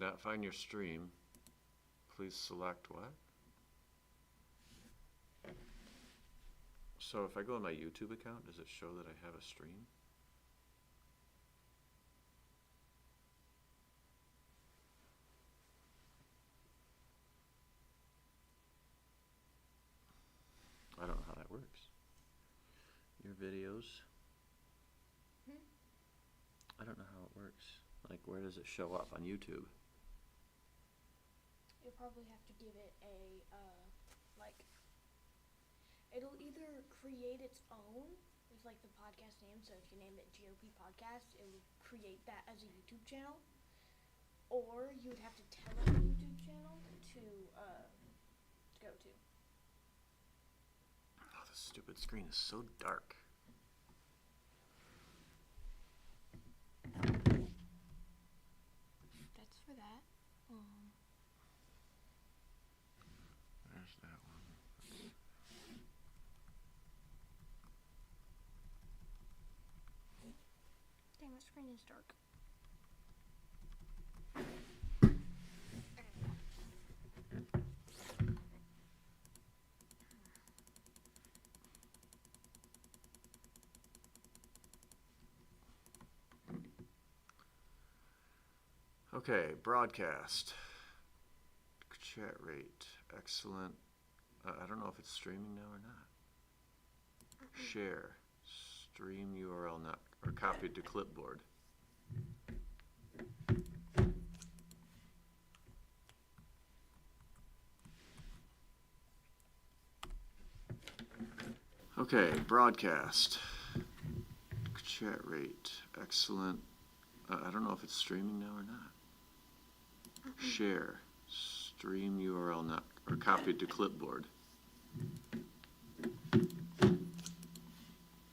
cannot find your stream. Please select what? So if I go on my YouTube account, does it show that I have a stream? I don't know how that works. Your videos. I don't know how it works. Like, where does it show up on YouTube? You'll probably have to give it a, it'll either create its own with, the podcast name. So if you name it SCRP Podcast, it would create that as a YouTube channel. Or you would have to tell it a YouTube channel to go to. Oh, this stupid screen is so dark. That's for that. There's that one. Dang, my screen is dark. Okay, broadcast. Chat rate, excellent. I don't know if it's streaming now or not. Share, stream URL not, or copied to clipboard. Okay, broadcast. Chat rate, excellent. I don't know if it's streaming now or not. Share, stream URL not, or copied to clipboard.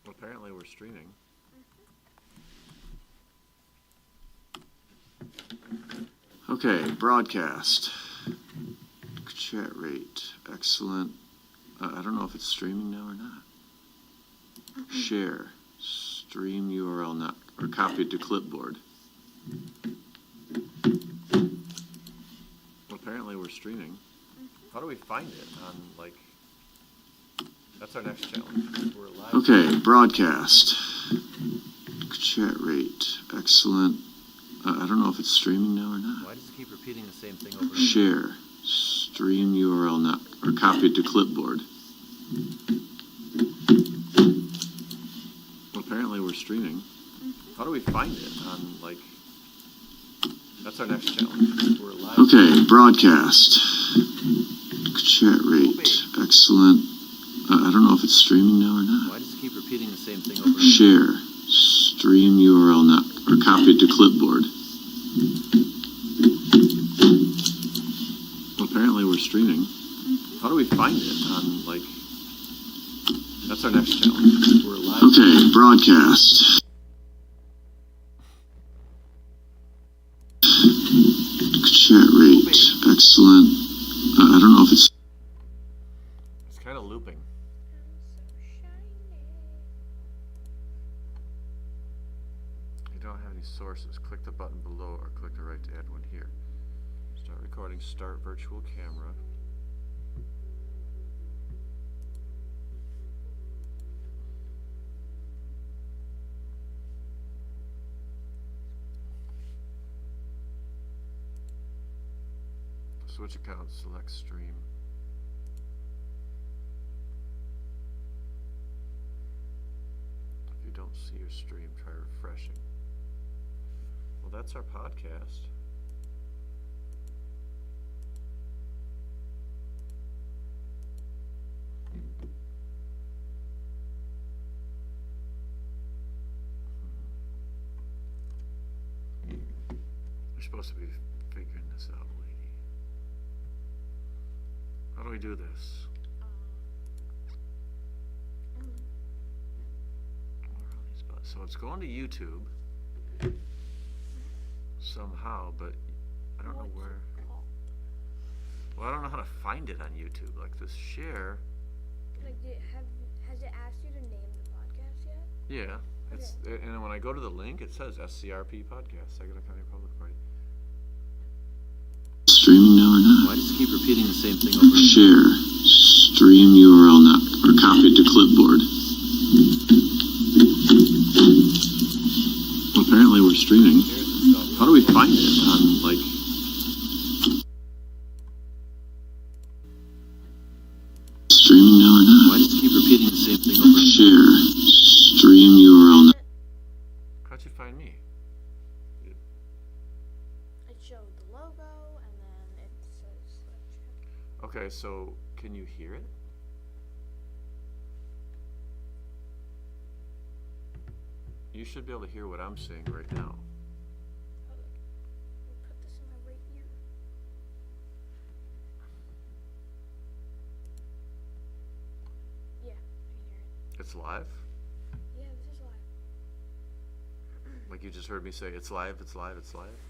Apparently we're streaming. Okay, broadcast. Chat rate, excellent. I don't know if it's streaming now or not. Share, stream URL not, or copied to clipboard. Apparently we're streaming. How do we find it on, that's our next challenge. We're live. Okay, broadcast. Chat rate, excellent. I don't know if it's streaming now or not. Why does it keep repeating the same thing over and over? Share, stream URL not, or copied to clipboard. Apparently we're streaming. How do we find it on, that's our next challenge. We're live. Okay, broadcast. Chat rate, excellent. I don't know if it's streaming now or not. Why does it keep repeating the same thing over and over? Share, stream URL not, or copied to clipboard. Apparently we're streaming. How do we find it on, that's our next challenge. We're live. Okay, broadcast. Chat rate, excellent. I don't know if it's kind of looping. You don't have any sources. Click the button below or click the right to add one here. Start recording, start virtual camera. Switch account, select stream. If you don't see your stream, try refreshing. Well, that's our podcast. We're supposed to be figuring this out, lady. How do we do this? Where are all these buttons? So it's going to YouTube somehow, but I don't know where. Well, I don't know how to find it on YouTube. Like this share. Has it asked you to name the podcast yet? Yeah. It's and when I go to the link, it says SCRP Podcast, Saginaw County Public Radio. keep repeating the same thing over. Share. Stream URL not or copied to clipboard. Well, apparently we're streaming. How do we find it on, like... Streaming now or not? Why do you keep repeating the same thing over? Share. Stream URL not. How'd you find me? It showed the logo, and then it says select. Okay, so can you hear it? You should be able to hear what I'm saying right now. Hold on. I'll put this in my right ear. Yeah, I can hear it. It's live? Yeah, this is live. Like you just heard me say, it's live, it's live, it's live?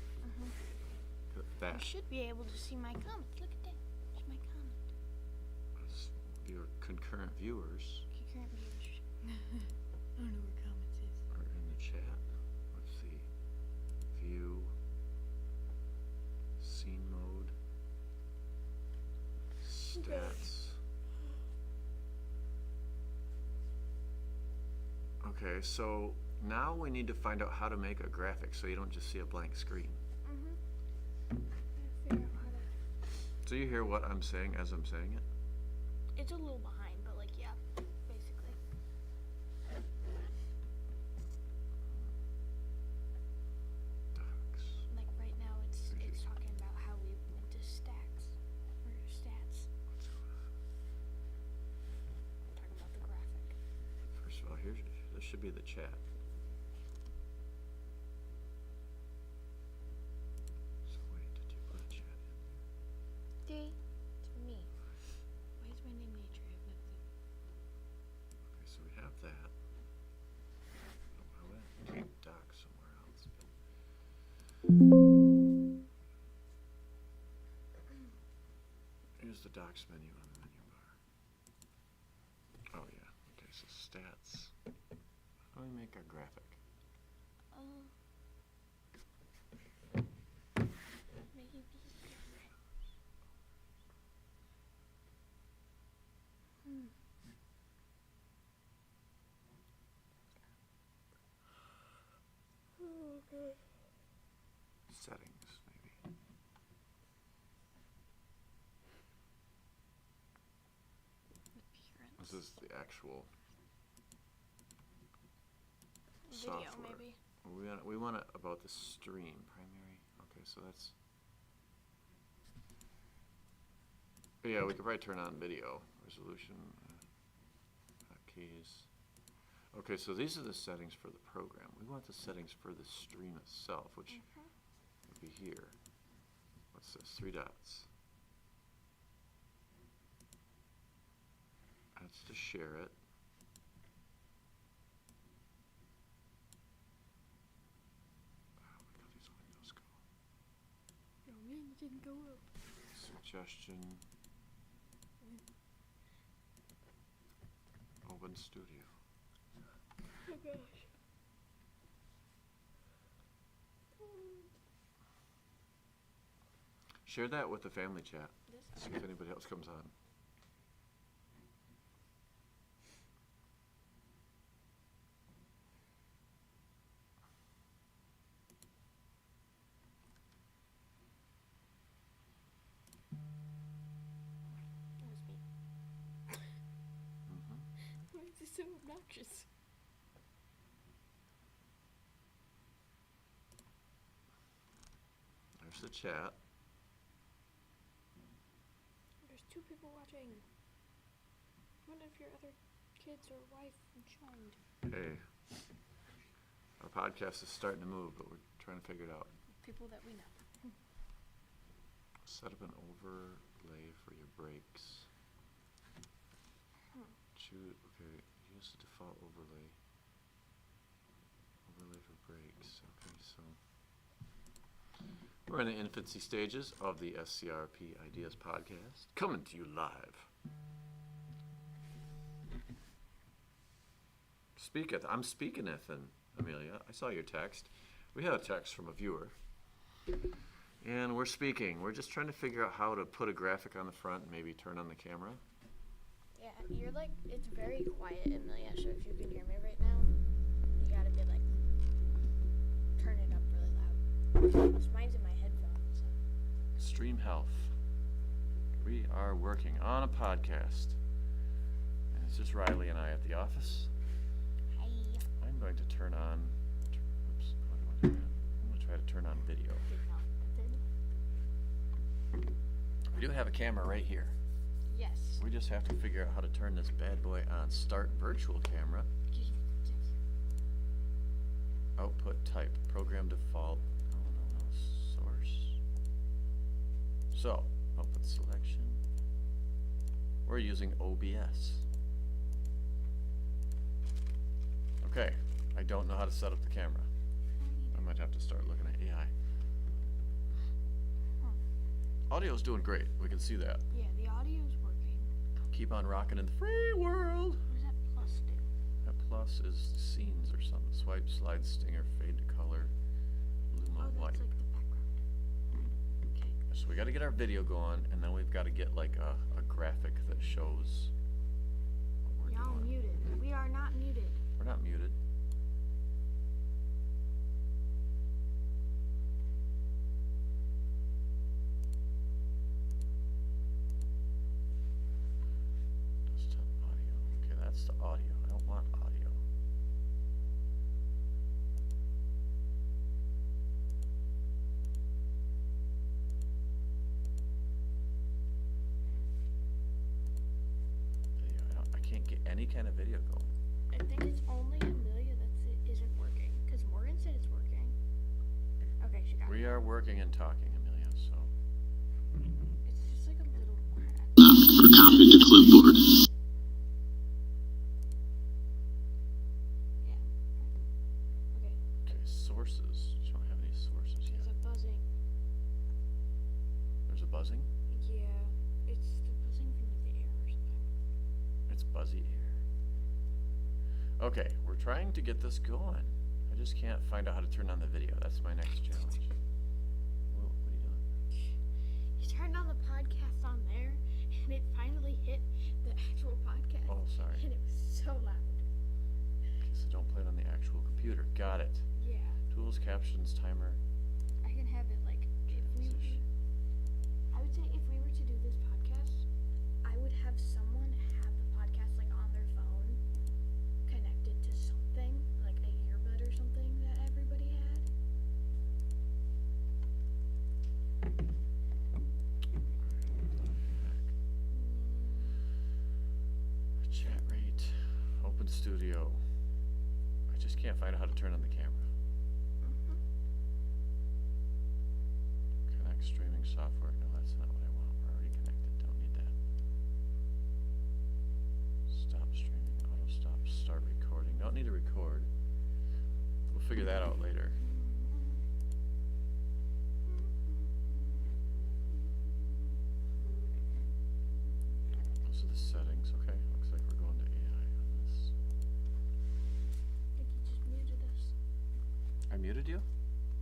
That. You should be able to see my comments. Look at that. There's my comment. That's your concurrent viewers Concurrent viewers. I don't know where comments is. are in the chat. Let's see. View. Scene mode. Stats. Okay, so now we need to find out how to make a graphic so you don't just see a blank screen. Figure out how to. So you hear what I'm saying as I'm saying it? It's a little behind, but like yeah, basically. Docs. Like right now, it's talking about how we went to stacks or stats. Talking about the graphic. First of all, this should be the chat. So wait, did you put a chat in? D, it's me. Why is my name Nature? I have no clue. Okay, so we have that. Oh, I went to take docs somewhere else. Here's the docs menu on the menu bar. Oh yeah, okay, so stats. How do we make our graphic? Maybe. Okay. Settings, maybe. This is the actual Video, software. maybe. We want it about the stream primary. Okay, so that's. Yeah, we could probably turn on video resolution. Keys. Okay, so these are the settings for the program. We want the settings for the stream itself, which would be here. What's this? 3 dots. That's to share it. Look how these windows go. Oh man, it didn't go up. Suggestion. Open Studio. Oh gosh. Share that with the family chat. This See if anybody else comes on. was me. Why is this so obnoxious? There's the chat. There's 2 people watching. What if your other kids or wife joined? Hey. Our podcast is starting to move, but we're trying to figure it out. People that we know. Set up an overlay for your breaks. Choose, okay, use the default overlay. Overlay for breaks. Okay, so we're in the infancy stages of the SCRP Ideas Podcast, coming to you live. I'm speaking, Ethan, Amelia. I saw your text. We had a text from a viewer. And we're speaking. We're just trying to figure out how to put a graphic on the front and maybe turn on the camera. Yeah, you're like, it's very quiet, Amelia, so if you can hear me right now, you gotta be like, turn it up really loud. This mine's in my headphones. So. Stream Health. We are working on a podcast. And it's just Riley and I at the office. Hi. I'm going to turn on, oops, how do I do that? I'm going to try to turn on video. We do have a camera right here. Yes. We just have to figure out how to turn this bad boy on. Start virtual camera. Output type. Program default. No. Source. So, output selection. We're using OBS. Okay. I don't know how to set up the camera. I might have to start looking at AI. Audio's doing great. We can see that. Yeah, the audio's working. Keep on rocking in the free world. What does that plus do? That plus is scenes or something. Swipe, slide, stinger, fade to color, luma, Oh, white. that's like the background. Okay. So we got to get our video going, and then we've got to get like a graphic that shows what we're Y'all doing. muted. We are not muted. We're not muted. Desktop audio. Okay, that's the audio. I don't want audio. Video. I can't get any kind of video going. I think it's only Amelia that isn't working, because Morgan said it's working. Okay, she got it. We are working and talking, Amelia, so. It's just like a little crack. Or copy to clipboard. Yeah. Okay. Okay, sources. You don't have any sources There's yet. a buzzing. There's a buzzing? Yeah. It's the buzzing from the air or something. It's buzzy air. Okay, we're trying to get this going. I just can't find out how to turn on the video. That's my next challenge. Whoa, what are you doing? You turned on the podcast on there, and it finally hit the actual podcast. Oh, sorry. And it was so loud. Okay, so don't play it on the actual computer. Got it. Yeah. Tools, captions, timer. I can have it like, if we Transition. I would say if we were to do this podcast, I would have someone have the podcast like on their phone, connected to something, like a earbud or something that everybody had. Chat rate. Open studio. I just can't find out how to turn on the camera. Connect streaming software. No, that's not what I want. We're already connected. Don't need that. Stop streaming. Auto stop. Start recording. Don't need to record. We'll figure that out later. Those are the settings. Okay. Looks like we're going to AI on this. I think you just muted us. I muted you?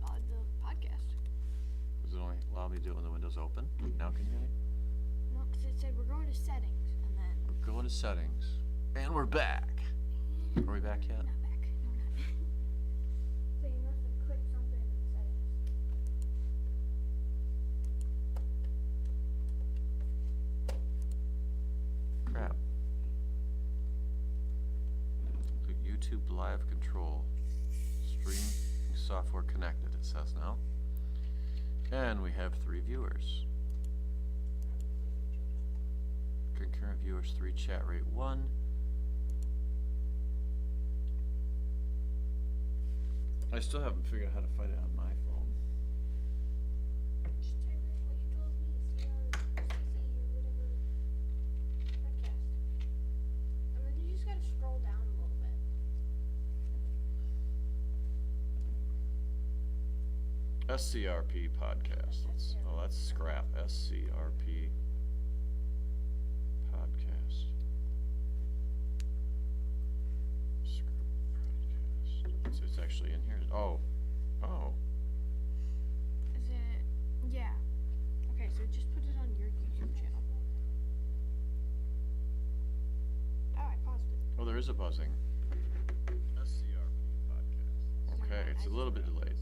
The podcast. Does it only allow me to do it when the window's open? Now can you hear me? No, because it said we're going to settings, and then We're going to settings. And we're back. Are we back yet? not back. No, we're not. So you must have clicked something in settings. Crap. Click YouTube Live Control. Streaming software connected, it says now. And we have 3 viewers. Concurrent viewers 3, chat rate 1. I still haven't figured out how to find it on my phone. Just type in what you told me, CRCC or whatever podcast. And then you just gotta scroll down a little bit. SCRP Podcast. That's scrap. SCRP Podcast. It's actually in here. Oh. Is it? is a buzzing. SCRP Podcast. Okay, it's a little bit delayed.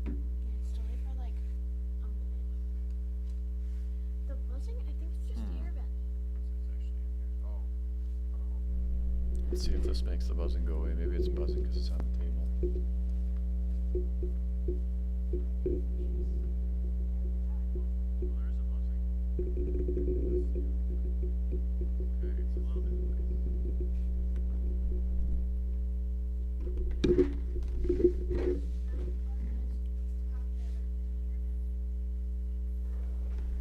Yeah, it's delayed by like a minute. The buzzing, I think it's just the air vent. Let's see if this makes the buzzing go away. Maybe it's buzzing because it's on the table.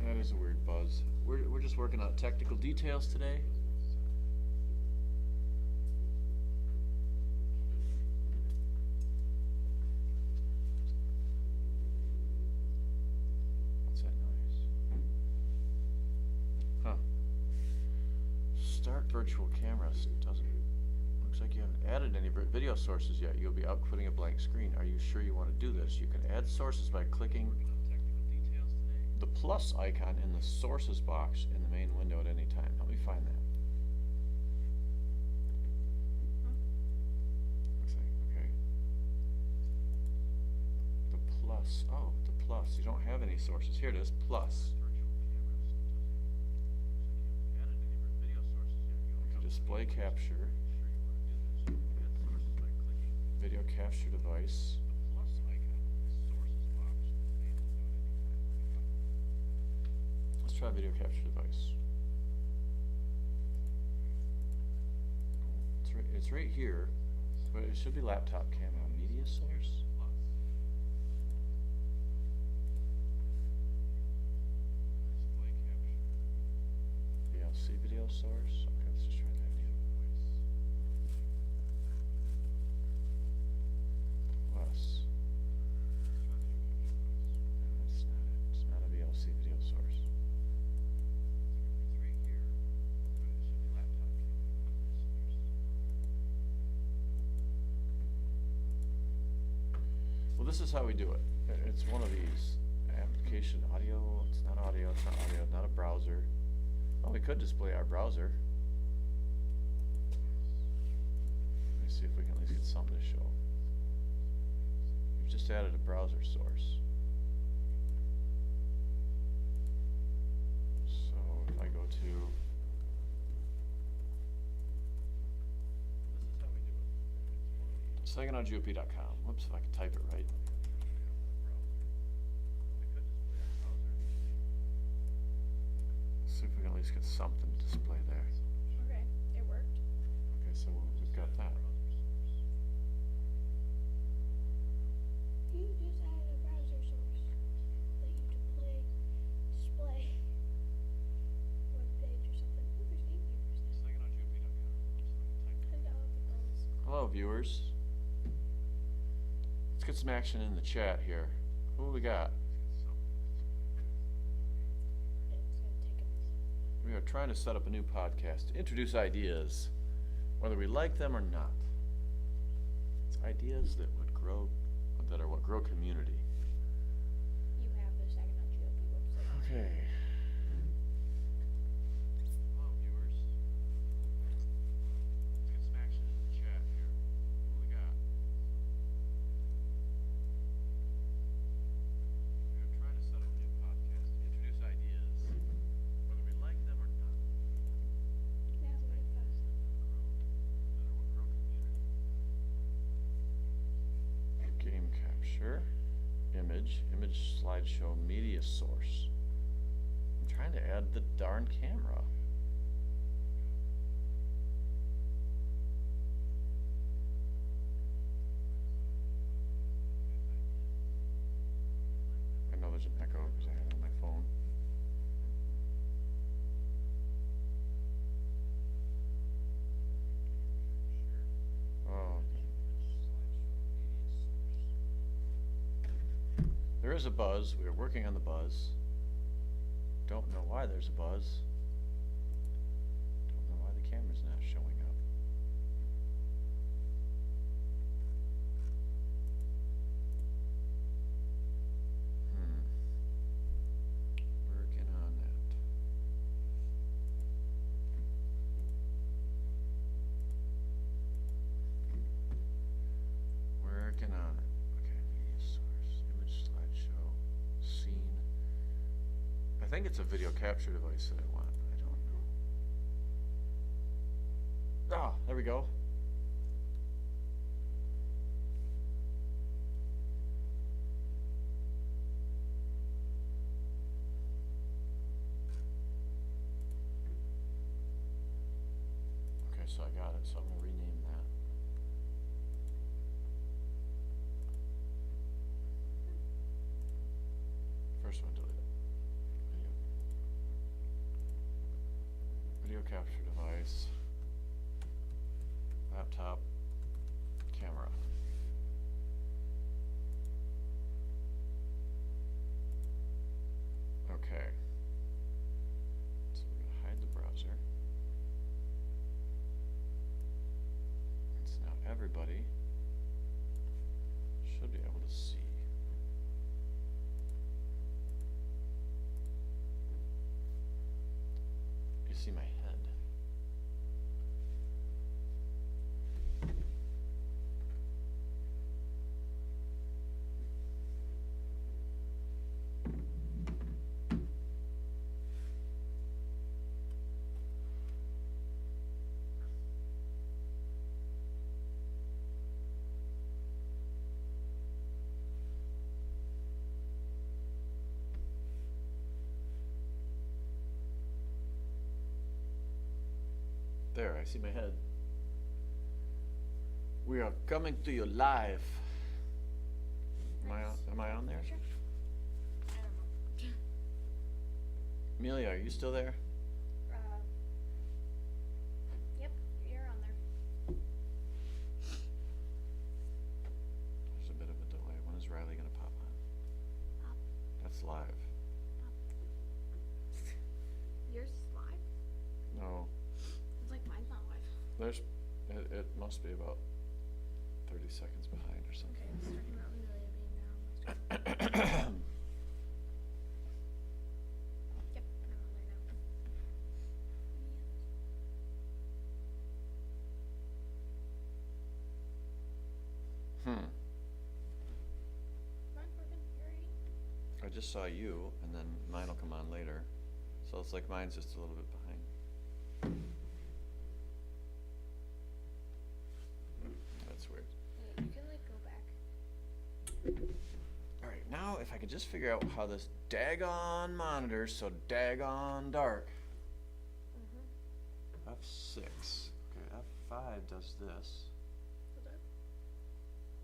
That is a weird buzz. We're just working on technical details today. What's that noise? Huh. Start virtual cameras. Doesn't. Looks like you haven't added any video sources yet. You'll be outputting a blank screen. Are you sure you want to do this? You can add sources by clicking the plus icon in the sources box in the main window at any time. Help me find that. Okay. The plus. Oh, the plus. You don't have any sources. Here it is. Plus. Okay, display capture. Video capture device. Let's try video capture device. It's right here, but it should be laptop camera. Media source. VLC video source. Okay, let's just try that again. Plus. No, that's not it. It's not a VLC video source. Well, this is how we do it. It's one of these. Application audio. It's not audio. It's not audio. Not a browser. Well, we could display our browser. Let me see if we can at least get something to show. We've just added a browser source. So if I go to... This is how we do it. SecondOnGOP.com. Whoops, if I can type it right. See if we can at least get something to display there. Okay, it worked. Okay, so we've got that. You just added a browser source that you display web page or something. Oh, there's 8 viewers now. Hello, viewers. Let's get some action in the chat here. Who we got? It's gonna take a minute. We are trying to set up a new podcast to introduce ideas, whether we like them or not. It's ideas that would grow, that are what grow community. You have the Second on GOP website. Okay. Hello, viewers. Let's get some action in the chat here. Who we got? We are trying to set up a new podcast to introduce ideas, whether we like them or not. Yeah, really fast. Game capture, image slideshow, media source. I'm trying to add the darn camera. I know there's an echo because I have it on my phone. Oh. There is a buzz. We are working on the buzz. Don't know why there's a buzz. Don't know why the camera's not showing up. Working on that. think it's a video capture device that I want. I don't know. Ah, there we go. Okay, so I got it, so I'm gonna rename that. First one, delete it. Video capture device, laptop, camera. Okay. So we're gonna hide the browser. And so now everybody should be able to see. You see my head. There, I see my head. We are coming to you live. Am I on there? Sure. I don't know. Amelia, are you still there? Yep, you're on there. There's a bit of a delay. When is Riley gonna pop on? Pop. That's live. Yours is live? No, It's like mine's not live. there's, it must be about 30 seconds behind or something. Okay, it's talking about Amelia being now. Yep, I'm on there now. Mine's working. You're right. I just saw you, and then mine will come on later. So it's like mine's just a little bit behind. That's weird. Yeah, you can like go back. Alright, now if I could just figure out how this daggone monitor's so daggone dark. F6. Okay, F5 does this. Hold up.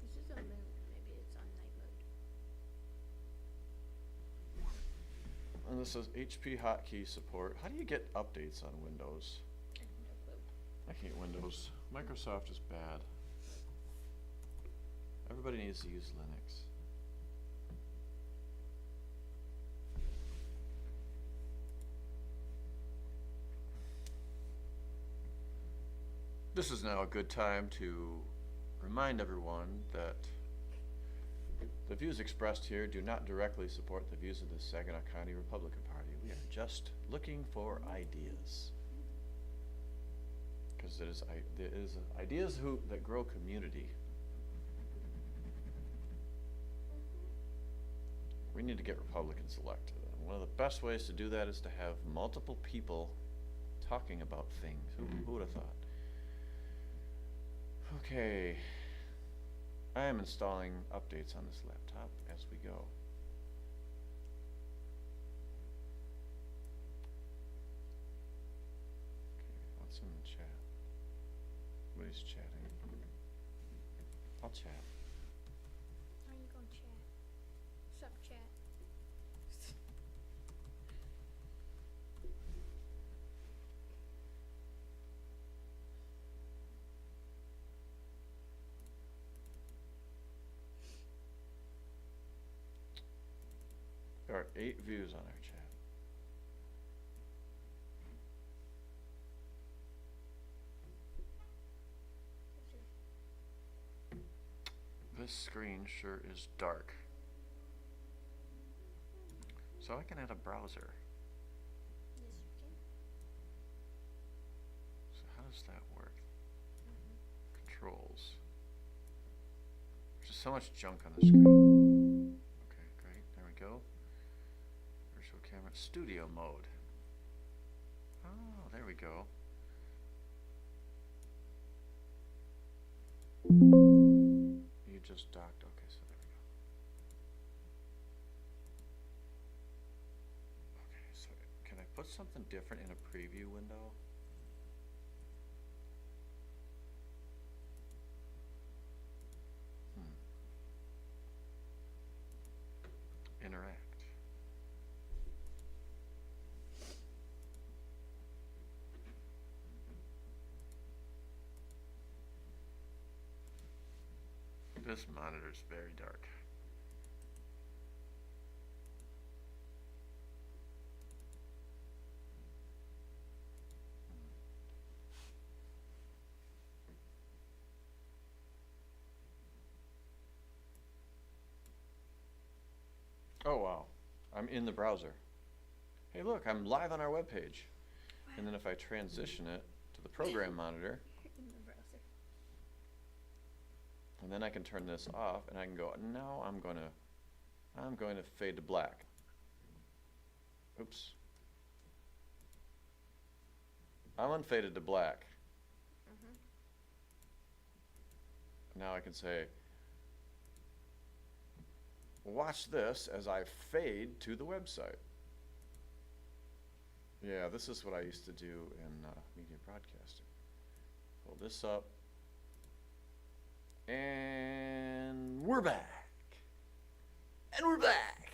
This is on moon. Maybe it's on night mode. And this says HP hotkey support. How do you get updates on Windows? I have no clue. I hate Windows. Microsoft is bad. Everybody needs to use Linux. This is now a good time to remind everyone that the views expressed here do not directly support the views of the Saginaw County Republican Party. We are just looking for ideas. Because it is ideas that grow community. We need to get Republicans elected. And one of the best ways to do that is to have multiple people talking about things. Who would have thought? Okay. I am installing updates on this laptop as we go. Okay, what's in the chat? Somebody's chatting. I'll chat. How are you gonna chat? Sup, chat? There are 8 views on our chat. This screen sure is dark. So I can add a browser. Yes, you can. So how does that work? Controls. There's just so much junk on the screen. Okay, great. There we go. There's Virtual camera. Studio mode. Oh, there we go. You just docked. Okay, so there we go. Okay, so can I put something different in a preview window? Interact. This monitor's very dark. Oh wow, I'm in the browser. Hey look, I'm live on our webpage. And then if I transition it to the program monitor, In the browser. and then I can turn this off and I can go, now I'm going to fade to black. Oops. I'm unfaded to black. Now I can say, watch this as I fade to the website. Yeah, this is what I used to do in media broadcasting. Pull this up. And we're back. And we're back.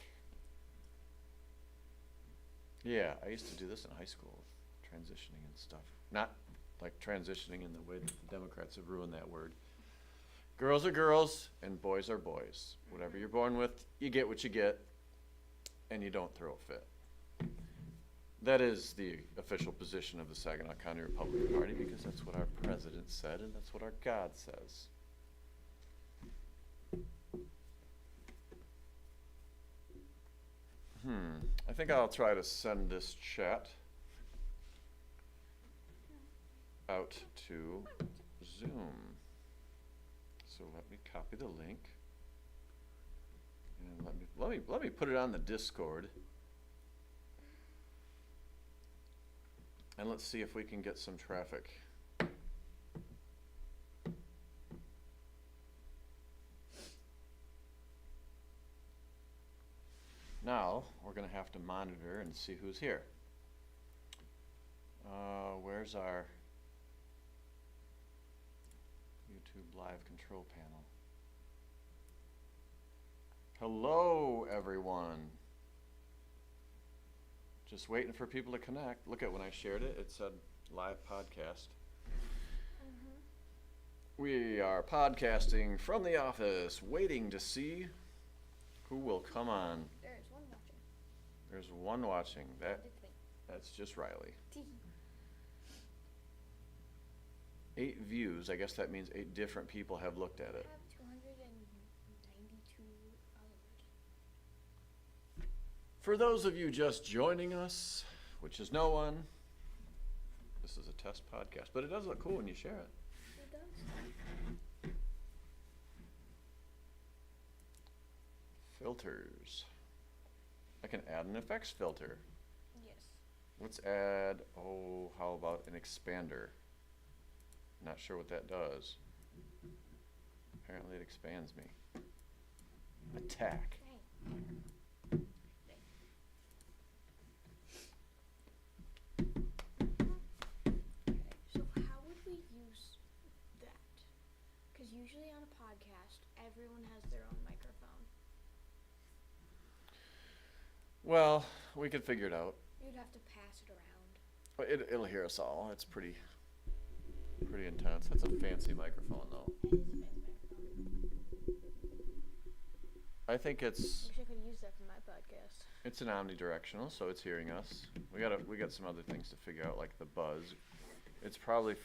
Yeah, I used to do this in high school, transitioning and stuff. Not like transitioning in the way that the Democrats have ruined that word. Girls are girls and boys are boys. Whatever you're born with, you get what you get, and you don't throw a fit. That is the official position of the Saginaw County Republican Party because that's what our president said and that's what our God says. I think I'll try to send this chat out to Zoom. So let me copy the link and let me put it on the Discord. And let's see if we can get some traffic. Now, we're going to have to monitor and see who's here. Where's our YouTube live control panel? Hello, everyone. Just waiting for people to connect. Look at when I shared it, it said live podcast. We are podcasting from the office, waiting to see who will come on. There's one watching. There's one watching. It's me. That's just Riley. Tee. 8 views. I guess that means 8 different people have looked at I it. have 292 followers. For those of you just joining us, which is no one, this is a test podcast, but it does look cool when you share it. It does. Filters. I can add an effects filter. Yes. Let's add, how about an expander? Not sure what that does. Apparently it expands me. Attack. So how would we use that? Because usually on a podcast, everyone has their own microphone. Well, we could figure it out. You'd have to pass it around. But it'll hear us all. It's pretty intense. That's a fancy microphone, though. It is a fancy microphone. I think Wish I could use that for my podcast. it's an omnidirectional, so it's hearing us. We got some other things to figure out, like the buzz. It's probably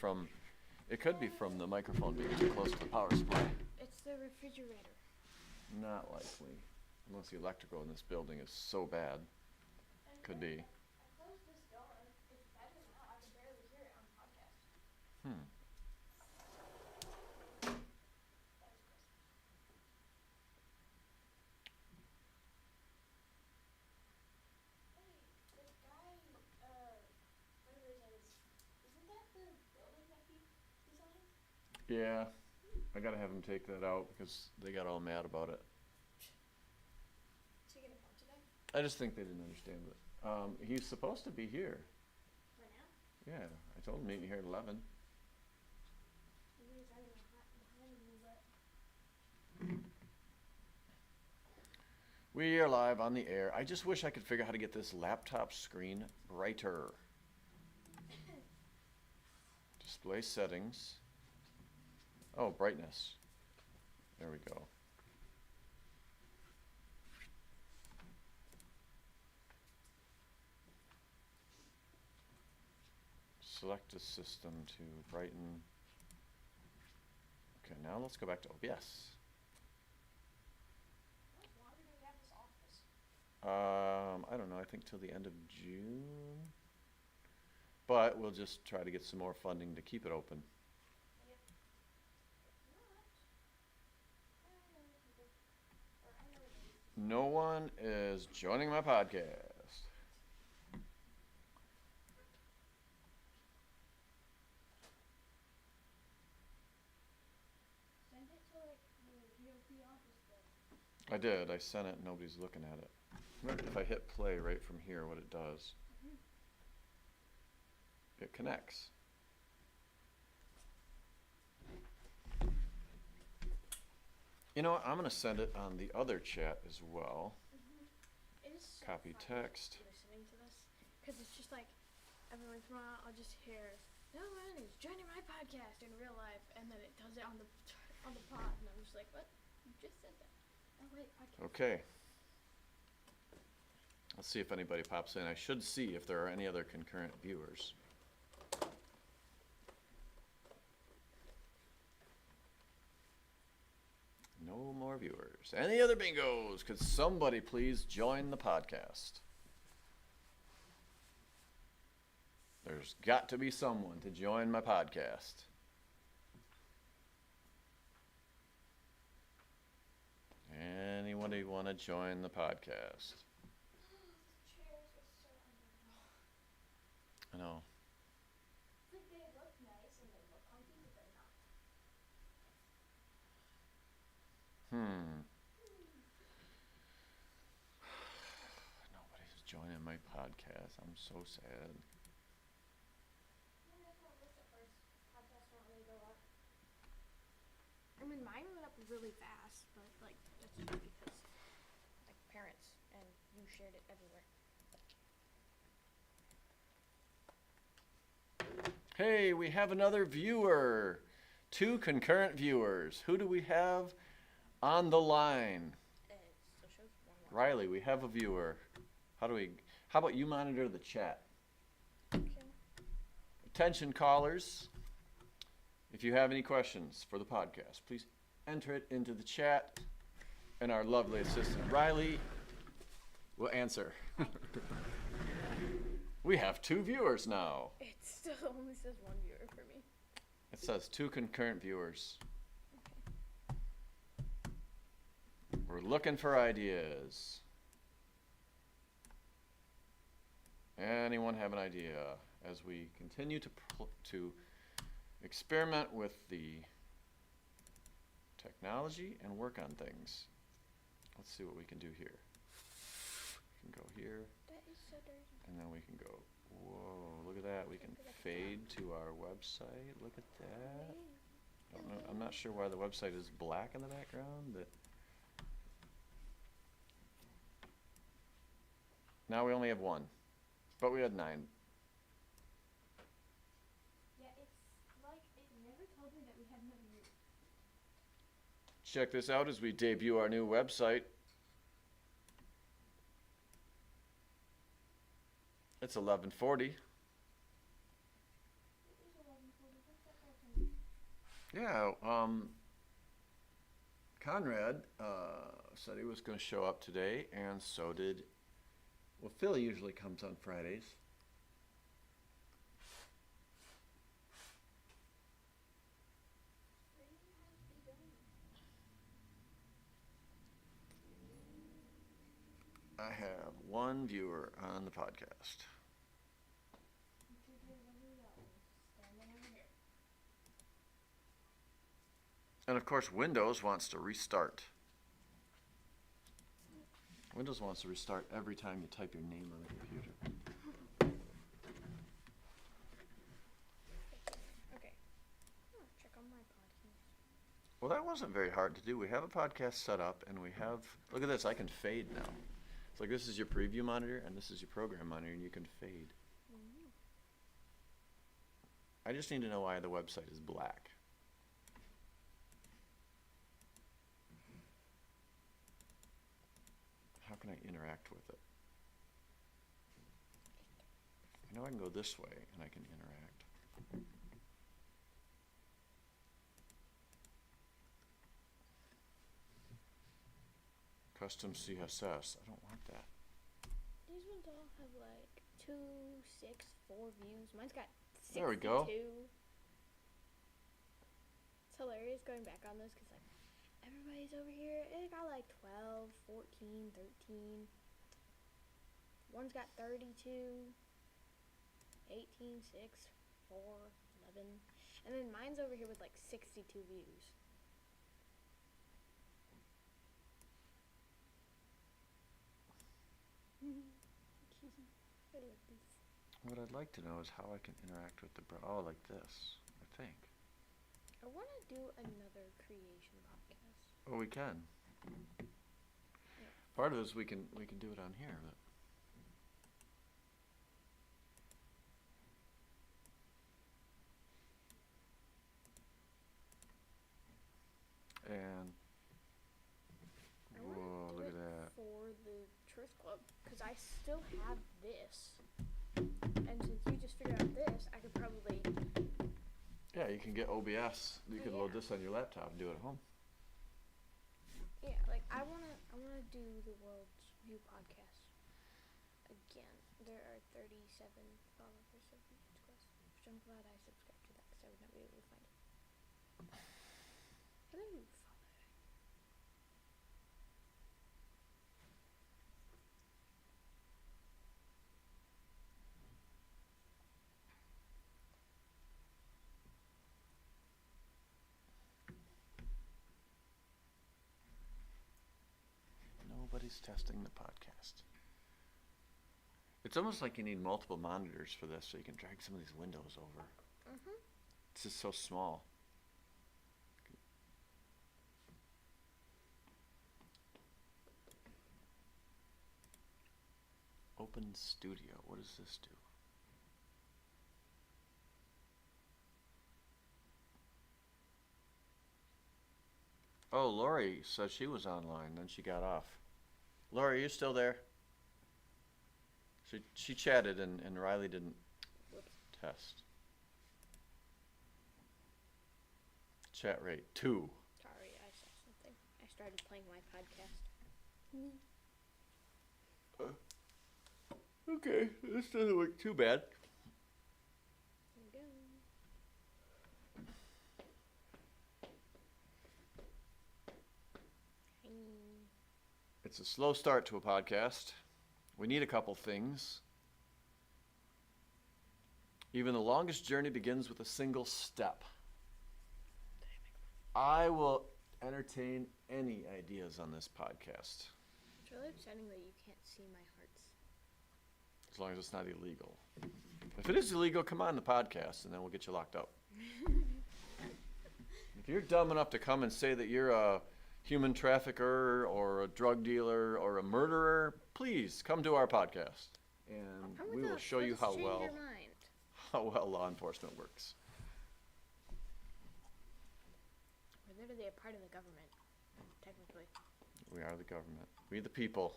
it could be from the microphone being too close to the power supply. It's the refrigerator. Not likely, unless the electrical in this building is so bad. Could be. I closed this door. It's better now. I can barely hear it on the podcast. Yeah, I gotta have him take that out because they got all mad about it. Is he gonna come today? I just think they didn't understand it. He's supposed to be here. Right now? Yeah, I told him meet me here at 11. Maybe he's running behind me, but We are live on the air. I just wish I could figure out how to get this laptop screen brighter. Display settings. Oh, brightness. There we go. Select a system to brighten. Okay, now let's go back to OBS. how long do we have this office? I don't know, I think till the end of June. But we'll just try to get some more funding to keep it open. Yep. No one is joining my podcast. Send it to like the GOP office then. I did, I sent it, nobody's looking at it. If I hit play right from here, what it does, it connects. You know what, I'm gonna send it on the other chat as well. It is so Copy fun text. listening to this because it's just like every once in a while I'll just hear no one is joining my podcast in real life, and then it does it on the pod, and I'm just like, what? You just said that. Oh wait, podcast. Okay. Let's see if anybody pops in. I should see if there are any other concurrent viewers. No more viewers. Any other bingos? Could somebody please join the podcast? There's got to be someone to join my podcast. Anybody want to join the podcast? The chairs are so uncomfortable. I know. Like they look nice and they look comfy, but they're not. Nobody's joining my podcast. I'm so sad. Yeah, that's how it looks at first. Podcasts don't really go up. I mean, mine went up really fast, but like that's just because like parents and you shared it everywhere. Hey, we have another viewer. 2 concurrent viewers. Who do we have on the line? It still shows one more. Riley, we have a viewer. How about you monitor the chat? Okay. Attention callers. If you have any questions for the podcast, please enter it into the chat, and our lovely assistant Riley will answer. We have 2 viewers now. It still only says one viewer for me. It says 2 concurrent viewers. We're looking for ideas. Anyone have an idea as we continue to experiment with the technology and work on things? Let's see what we can do here. We can go here, That is so dirty. and then we can go, whoa, look at that. We can fade to our website. Look at that. Don't know, I'm not sure why the website is black in the background, but now we only have 1, but we had 9. Yeah, it's like it never told me that we had another viewer. Check this out as we debut our new website. It's 11:40. It is 11:40. What's that bell time? Yeah, Conrad said he was going to show up today, and so did. Well, Phil usually comes on Fridays. I have 1 viewer on the podcast. Standing over here. And of course, Windows wants to restart. Windows wants to restart every time you type your name on the computer. Okay. Oh, check on my podcast. Well, that wasn't very hard to do. We have a podcast set up, and we have, look at this, I can fade now. It's like this is your preview monitor, and this is your program monitor, and you can fade. Mm-hmm. I just need to know why the website is black. How can I interact with it? I know I can go this way, and I can interact. Custom CSS. I don't want that. These ones all have like 2, 6, 4 views. Mine's got 62. There we go. It's hilarious going back on this because like everybody's over here. It got like 12, 14, 13. One's got 32, 18, 6, 4, 11. And then mine's over here with like 62 views. I love this. What I'd like to know is how I can interact with the oh, like this, I think. I want to do another creation podcast. Oh, we can. Yeah. Part of this we can do it on here, but and I wanna whoa, do look it at that. for the Truth Club because I still have this, and since you just figured out this, I could probably. Yeah, you can get OBS. You can load Yeah. this on your laptop and do it at home. Yeah, like I wanna do the World's View podcast again. There are 37 followers of YouTube Quest, which I'm glad I subscribed to that because I would not be able to find it. Hello, father. Nobody's testing the podcast. It's almost like you need multiple monitors for this so you can drag some of these windows over. Mhm. It's just so small. Open Studio. What does this do? Oh, Lori said she was online, then she got off. Lori, are you still there? She chatted and Riley didn't Whoops. test. Chat rate 2. Sorry, I saw something. I started playing my podcast. Okay, this doesn't look too bad. Here we go. It's a slow start to a podcast. We need a couple things. Even the longest journey begins with a single step. I will entertain any ideas on this podcast, It's really upsetting that you can't see my hearts. as long as it's not illegal. If it is illegal, come on the podcast, and then we'll get you locked up. If you're dumb enough to come and say that you're a human trafficker or a drug dealer or a murderer, please come to our podcast, and Come we with will us. show Let you us how change well your mind. law enforcement works. We're literally a part of the government, technically. We are the government. We the people.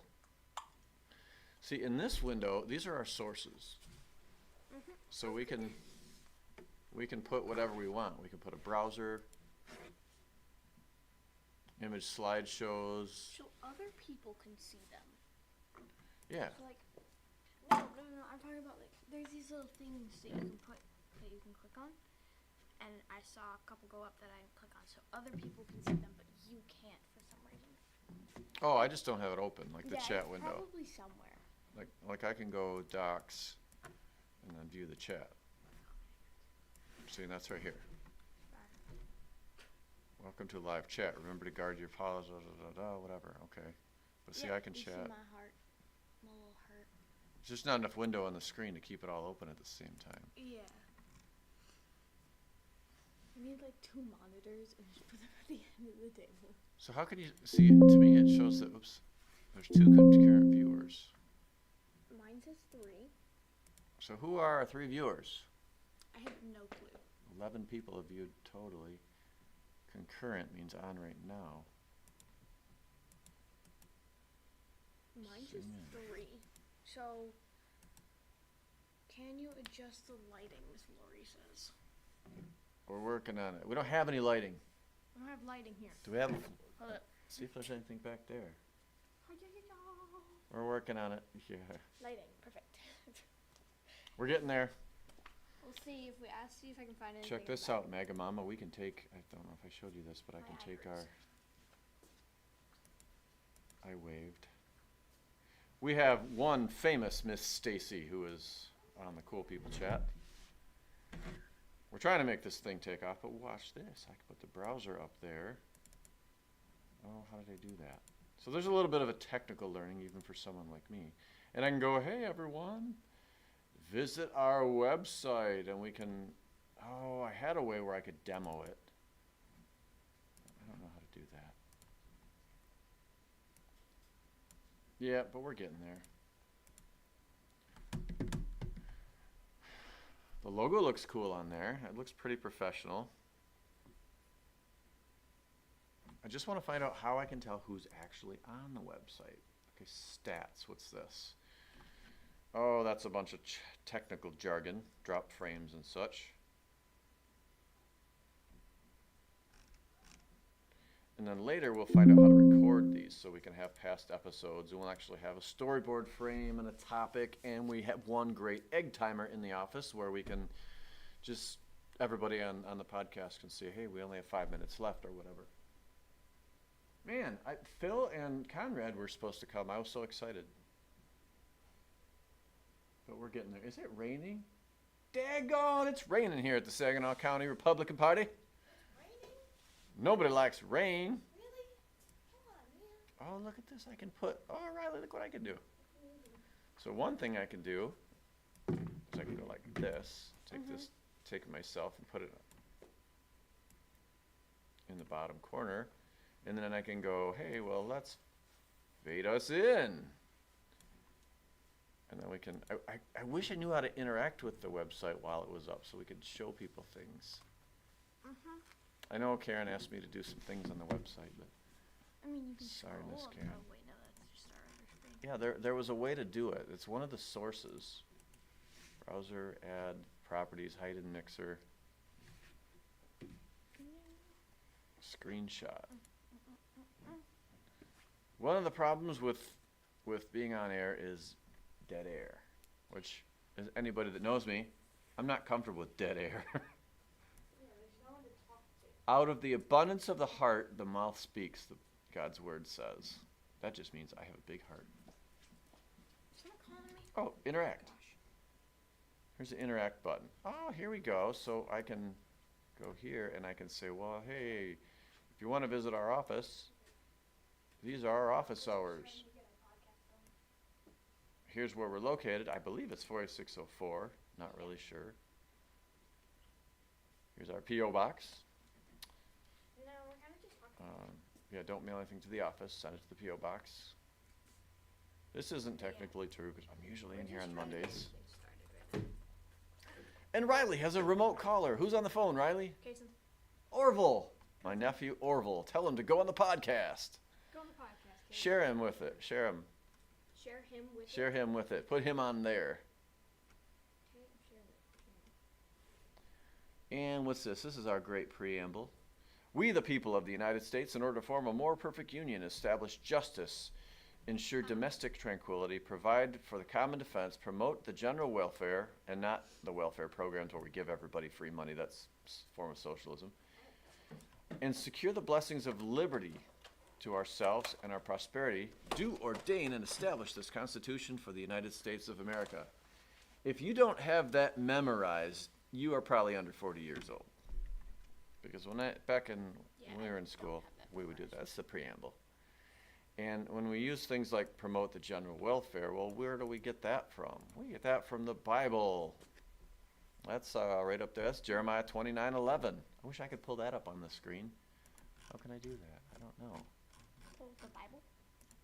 See, in this window, these are our sources. Mhm. So we can put whatever we want. We can put a browser, image slideshows. So other people can see them. Yeah. So like, no, I'm talking about like, there's these little things that you can click on. And I saw a couple go up that I click on, so other people can see them, but you can't for some reason. Oh, I just don't have it open, like the Yeah, chat it's window. probably somewhere. Like I can go docs and then view the chat. See, and that's right here. Welcome to live chat. Remember to guard your pause, whatever. Okay. But see, I can you chat. See my heart. My little heart. There's just not enough window on the screen to keep it all open at the same time. Yeah. I need like 2 monitors and just put them at the end of the table. So how can you see? To me, it shows that there's 2 concurrent viewers. Mine says 3. So who are our 3 viewers? I have no clue. 11 people have viewed totally. Concurrent means on right now. Mine says 3. So, can you adjust the lighting, Miss Lori says. We're working on it. We don't have any lighting. I don't have lighting here. Do we have? Hold up. See if there's anything back there. We're working on it. Yeah. Lighting, perfect. We're getting there. We'll see if see if I can find anything. Check this out, Mega Mama. We can take, I don't know if I showed you this, but I can take I waved. We have one famous Miss Stacy who is on the Cool People chat. We're trying to make this thing take off, but watch this. I can put the browser up there. Oh, how did I do that? So there's a little bit of a technical learning even for someone like me. And I can go, hey everyone, visit our website, and we can, I had a way where I could demo it. I don't know how to do that. Yeah, but we're getting there. The logo looks cool on there. It looks pretty professional. I just want to find out how I can tell who's actually on the website. Okay, stats, what's this? Oh, that's a bunch of technical jargon, drop frames and such. And then later we'll find out how to record these so we can have past episodes, and we'll actually have a storyboard frame and a topic, and we have one great egg timer in the office where we can just, everybody on the podcast can see, hey, we only have 5 minutes left or whatever. Man, Phil and Conrad were supposed to come. I was so excited. But we're getting there. Is it raining? Daggone, it's raining here at the Saginaw County Republican Party. Raining? Nobody likes rain. Really? Come on, man. Oh, look at this. I can put, Riley, look what I can do. So one thing I can do is I can go like this, take myself and put it in the bottom corner. And then I can go, hey, well, let's fade us in. And then we can, I wish I knew how to interact with the website while it was up so we could show people things. I know Karen asked me to do some things on the website, but I mean, you can sorry, scroll Miss up. Karen. Oh, wait, no, that's just our other screen. Yeah, there was a way to do it. It's one of the sources. Browser, add, properties, hide in mixer, screenshot. One of the problems with being on air is dead air, which is anybody that knows me, I'm not comfortable with dead air. Yeah, there's no one to talk to. Out of the abundance of the heart, the mouth speaks, God's word says. That just means I have a big heart. Is someone calling me? Oh, interact. Here's the interact button. Oh, here we go. So I can go here and I can say, well, hey, if you want to visit our office, these are our office hours. Here's where we're located. I believe it's 48604. Not really sure. Here's our P.O. box. No, we're kind of just talking. Yeah, don't mail anything to the office. Send it to the P.O. box. This isn't technically true because I'm usually in here on Mondays. And Riley has a remote caller. Who's on the phone, Riley? Kason. Orville. My nephew Orville. Tell him to go on the podcast. Go on the podcast, Kason. Share him with it. Share him. Share him with Share it. him with it. Put him on there. Okay, I'm sharing it. And what's this? This is our great preamble. We, the people of the United States, in order to form a more perfect union, establish justice, ensure domestic tranquility, provide for the common defense, promote the general welfare, and not the welfare programs where we give everybody free money. That's a form of socialism. And secure the blessings of liberty to ourselves and our prosperity, do ordain and establish this Constitution for the United States of America. If you don't have that memorized, you are probably under 40 years old. Because back in when we were in school, we would do that. That's the preamble. And when we use things like promote the general welfare, well, where do we get that from? We get that from the Bible. That's right up there. That's Jeremiah 29:11. I wish I could pull that up on the screen. How can I do that? I don't know. Pull the Bible?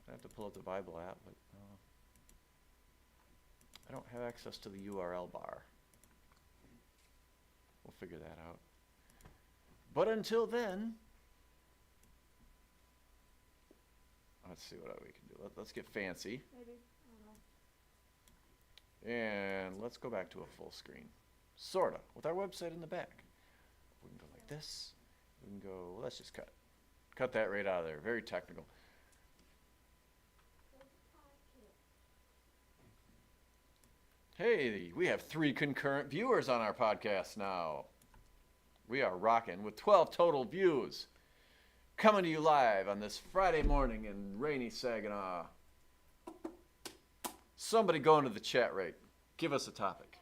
I have to pull up the Bible app, but I don't have access to the URL bar. We'll figure that out. But until then, let's see what we can do. Let's get fancy. Maybe. I don't know. And let's go back to a full screen. Sorta, with our website in the back. We can go like this. We can go, well, let's just cut that right out of there. Very technical. Hey, we have 3 concurrent viewers on our podcast now. We are rocking with 12 total views. Coming to you live on this Friday morning in rainy Saginaw. Somebody go into the chat right. Give us a topic.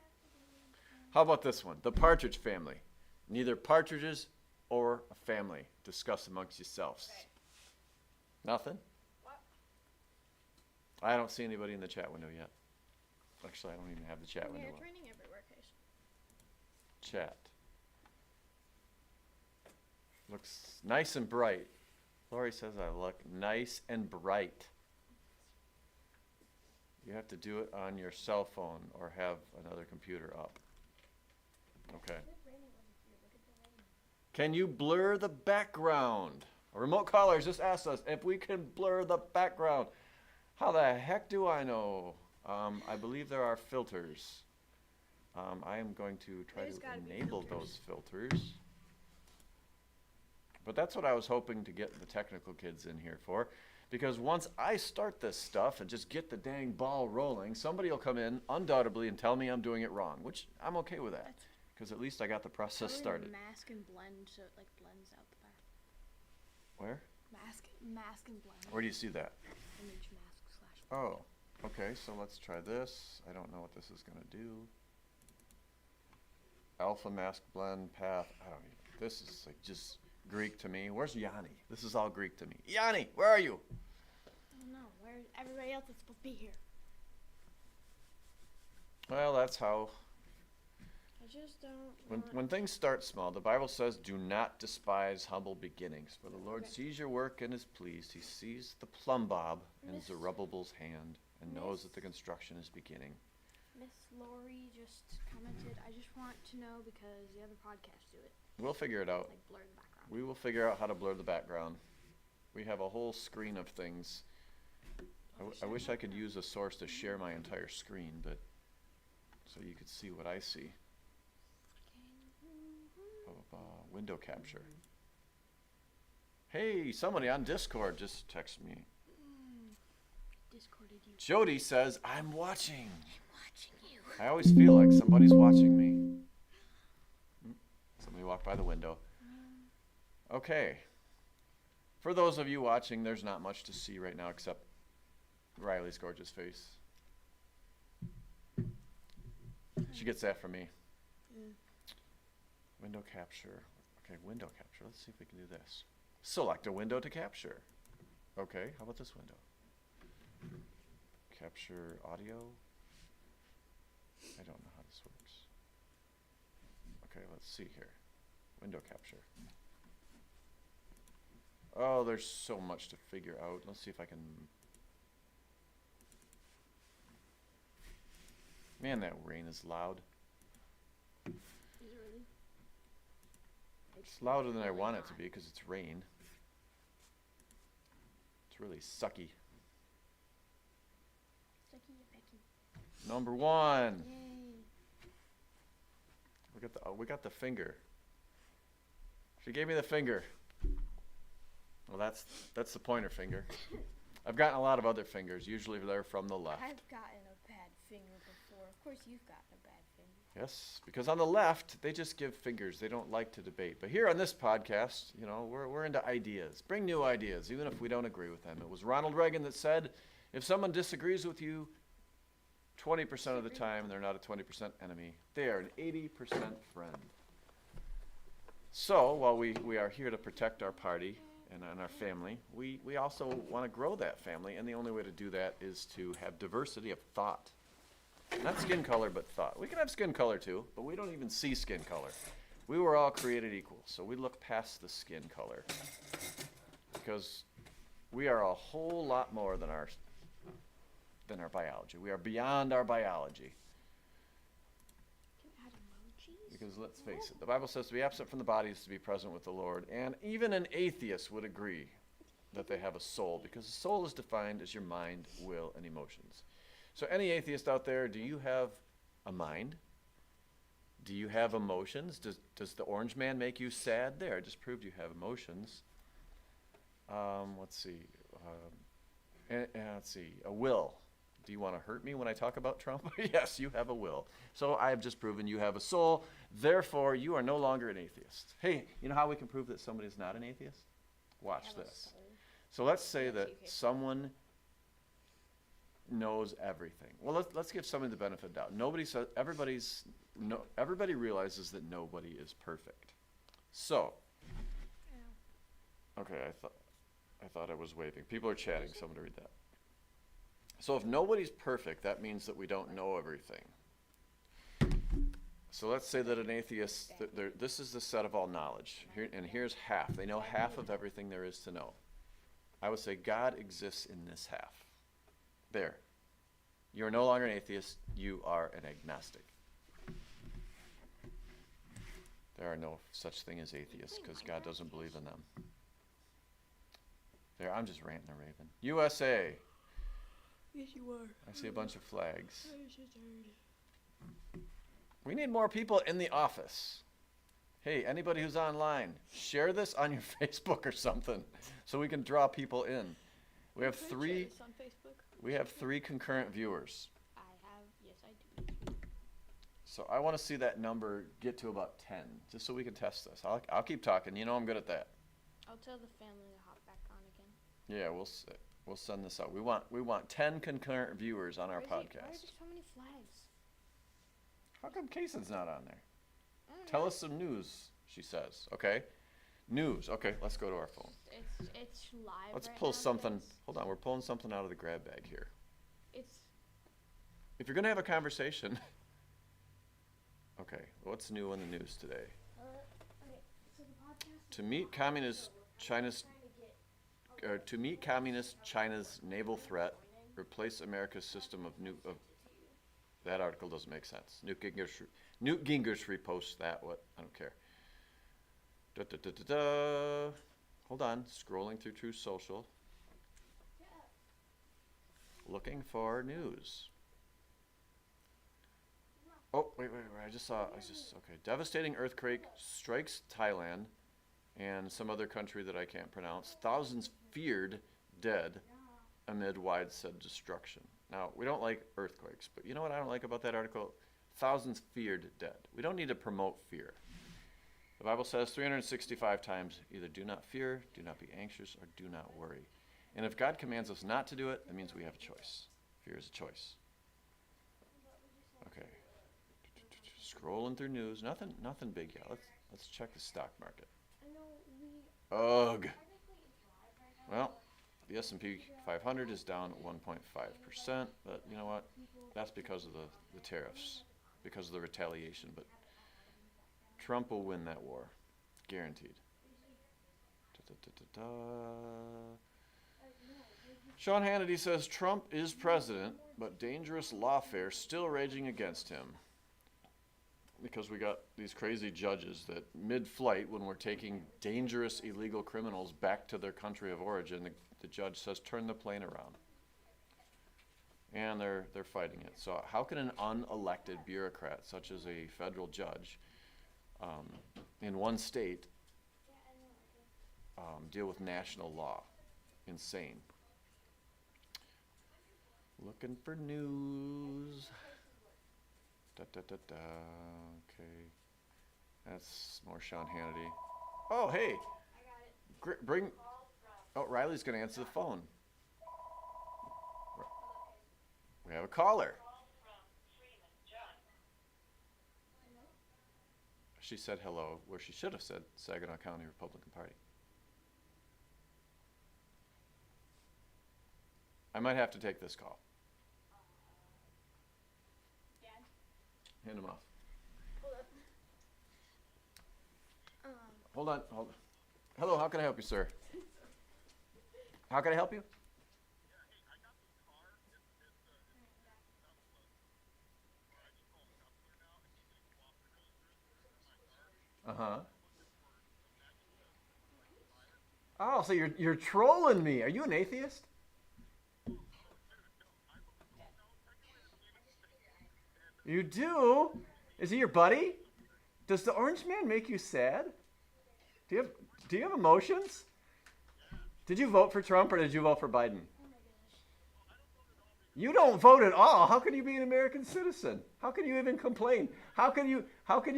How about this one? The Partridge Family. Neither partridges or a family. Discuss amongst yourselves. Okay. Nothing? What? I don't see anybody in the chat window yet. Actually, I don't even have the chat Yeah, window it's up. raining everywhere, Case. Chat. Looks nice and bright. Lori says I look nice and bright. You have to do it on your cell phone or have another computer up. Okay. Can you blur the background? A remote caller just asked us if we can blur the background. How the heck do I know? I believe there are filters. I am going to try There's to gotta be enable filters. those filters. But that's what I was hoping to get the technical kids in here for. Because once I start this stuff and just get the dang ball rolling, somebody will come in undoubtedly and tell me I'm doing it wrong, which I'm okay with that. Because at least I got the process started. Mask and blend so it like blends out the back. Where? Mask and blend. Where do you see that? Image mask / Oh, okay, so let's try this. I don't know what this is going to do. Alpha mask blend path. I don't even. This is like just Greek to me. Where's Yanni? This is all Greek to me. Yanni, where are you? I don't know. Where everybody else is supposed to be here. Well, that's how. I just don't. When things start small, the Bible says, "Do not despise humble beginnings, for the Lord Okay. sees your work and is pleased. He sees the plumb bob in Miss- Zerubbabel's hand and knows Miss- that the construction is beginning." Miss Lori just commented. I just want to know because the other podcasts do it. We'll figure it out. Like blur the background. We will figure out how to blur the background. We have a whole screen of things. I wish I could use a source to share my entire screen, but so you could see what I see. Window capture. Hey, somebody on Discord just texted me. Discorded you. Jody says, I'm watching. Watching you. I always feel like somebody's watching me. Somebody walked by the window. Okay. For those of you watching, there's not much to see right now except Riley's gorgeous face. She gets that from me. Mm. Window capture. Okay, window capture. Let's see if we can do this. Select a window to capture. Okay, how about this window? Capture audio. I don't know how this works. Okay, let's see here. Window capture. Oh, there's so much to figure out. Let's see if I can... Man, that rain is loud. Is it really? It's louder than I want it to be because it's rain. It's really sucky. Sucky pecky. Number 1. Yay. We got the finger. She gave me the finger. Well, that's the pointer finger. I've gotten a lot of other fingers. Usually they're from the left. I've gotten a bad finger before. Of course, you've gotten a bad finger. Yes, because on the left they just give fingers. They don't like to debate. But here on this podcast, you know, we're into ideas. Bring new ideas, even if we don't agree with them. It was Ronald Reagan that said, if someone disagrees with you 20% of the time, they're not a 20% enemy. They are an 80% friend. So while we are here to protect our party and our family, we also want to grow that family, and the only way to do that is to have diversity of thought. Not skin color, but thought. We can have skin color too, but we don't even see skin color. We were all created equal, so we look past the skin color. Because we are a whole lot more than our biology. We are beyond our biology. Can add emojis? Because let's face it, the Bible says to be absent from the body is to be present with the Lord, and even an atheist would agree that they have a soul, because the soul is defined as your mind, will, and emotions. So any atheist out there, do you have a mind? Do you have emotions? Does the orange man make you sad? There, I just proved you have emotions. Let's see. Let's see. A will. Do you want to hurt me when I talk about Trump? Yes, you have a will. So I have just proven you have a soul. Therefore, you are no longer an atheist. Hey, you know how we can prove that somebody is not an atheist? Watch this. So let's say that someone knows everything. Well, let's give somebody the benefit of the doubt. Everybody realizes that nobody is perfect. So, okay, I thought I was waving. People are chatting. Someone to read that. So if nobody's perfect, that means that we don't know everything. So let's say that an atheist, this is the set of all knowledge, and here's half. They know half of everything there is to know. I would say God exists in this half. There. You're no longer an atheist, you are an agnostic. There are no such thing as atheists because God doesn't believe in them. There, I'm just ranting and raving. USA. Yes, you are. I see a bunch of flags. We need more people in the office. Hey, anybody who's online, share this on your Facebook or something so we can draw people in. We have three concurrent viewers. Yes, I do. So I want to see that number get to about 10, just so we can test this. I'll keep talking. You know I'm good at that. I'll tell the family to hop back on again. Yeah, we'll send this out. We want 10 concurrent viewers on our podcast. Why are there so many flags? How come Kaysen's not on there? I don't Tell know. us some news, she says. Okay, news. Okay, let's go to our phone. It's live. Let's right pull now, something. guys. Hold on, we're pulling something out of the grab bag here. It's If you're gonna have a conversation. Okay, what's new in the news today? okay. So the podcast. To meet communist China's naval threat, replace America's system of that article doesn't make sense. Newt Gingrich reposts that. What? I don't care. Hold on. Scrolling through Truth Social. Looking for news. Oh, wait. I just saw. Okay. Devastating earthquake strikes Thailand and some other country that I can't pronounce. Thousands feared dead amid widespread destruction. Now, we don't like earthquakes, but you know what I don't like about that article? Thousands feared dead. We don't need to promote fear. The Bible says 365 times, either do not fear, do not be anxious, or do not worry. And if God commands us not to do it, that means we have a choice. Fear is a choice. Okay. Scrolling through news. Nothing big yet. Let's check the stock market. I know Ugh. Well, the S&P 500 is down 1.5%, but you know what? That's because of the tariffs, because of the retaliation. But Trump will win that war, guaranteed. Sean Hannity says Trump is president, but dangerous lawfare still raging against him. Because we got these crazy judges that mid-flight, when we're taking dangerous illegal criminals back to their country of origin, the judge says turn the plane around. And they're fighting it. So how can an unelected bureaucrat, such as a federal judge, in one state, deal with national law? Insane. Looking for news. Okay. That's more Sean Hannity. Oh, hey. Bring. Oh, Riley's going to answer the phone. We have a caller. She said hello where she should have said Saginaw County Republican Party. I might have to take this call. Dad? Hand him off. Hold up. Hold on. Hello, how can I help you, sir? How can I help you? Uh-huh. Oh, so you're trolling me. Are you an atheist? You do? Is he your buddy? Does the orange man make you sad? Do you have emotions? Did you vote for Trump or did you vote for Biden? Oh my gosh. You don't vote at all. How can you be an American citizen? How can you even complain? How can you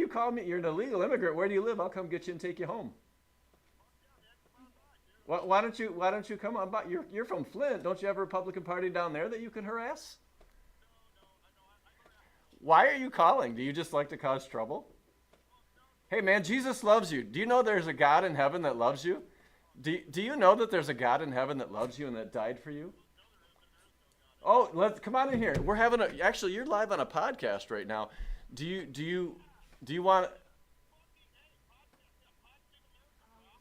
call me? You're an illegal immigrant. Where do you live? I'll come get you and take you home. Why don't you come on by? You're from Flint. Don't you have a Republican Party down there that you can harass? Why are you calling? Do you just like to cause trouble? Hey man, Jesus loves you. Do you know there's a God in heaven that loves you? Do you know that there's a God in heaven that loves you and that died for you? Oh, come on in here. We're having actually you're live on a podcast right now. Do you want?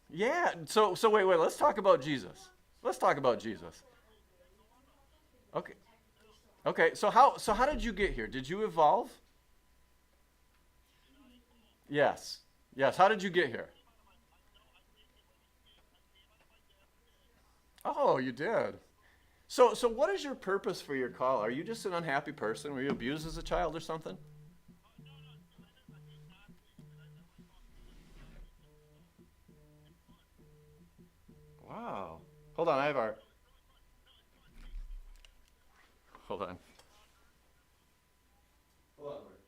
Yeah. So wait. Let's talk about Jesus. Let's talk about Jesus. Okay. Okay. So how did you get here? Did you evolve? Yes. Yes. How did you get here? Oh, you did. So what is your purpose for your call? Are you just an unhappy person? Were you abused as a child or something? Wow. Hold on, Hold on. Hold on, Lord.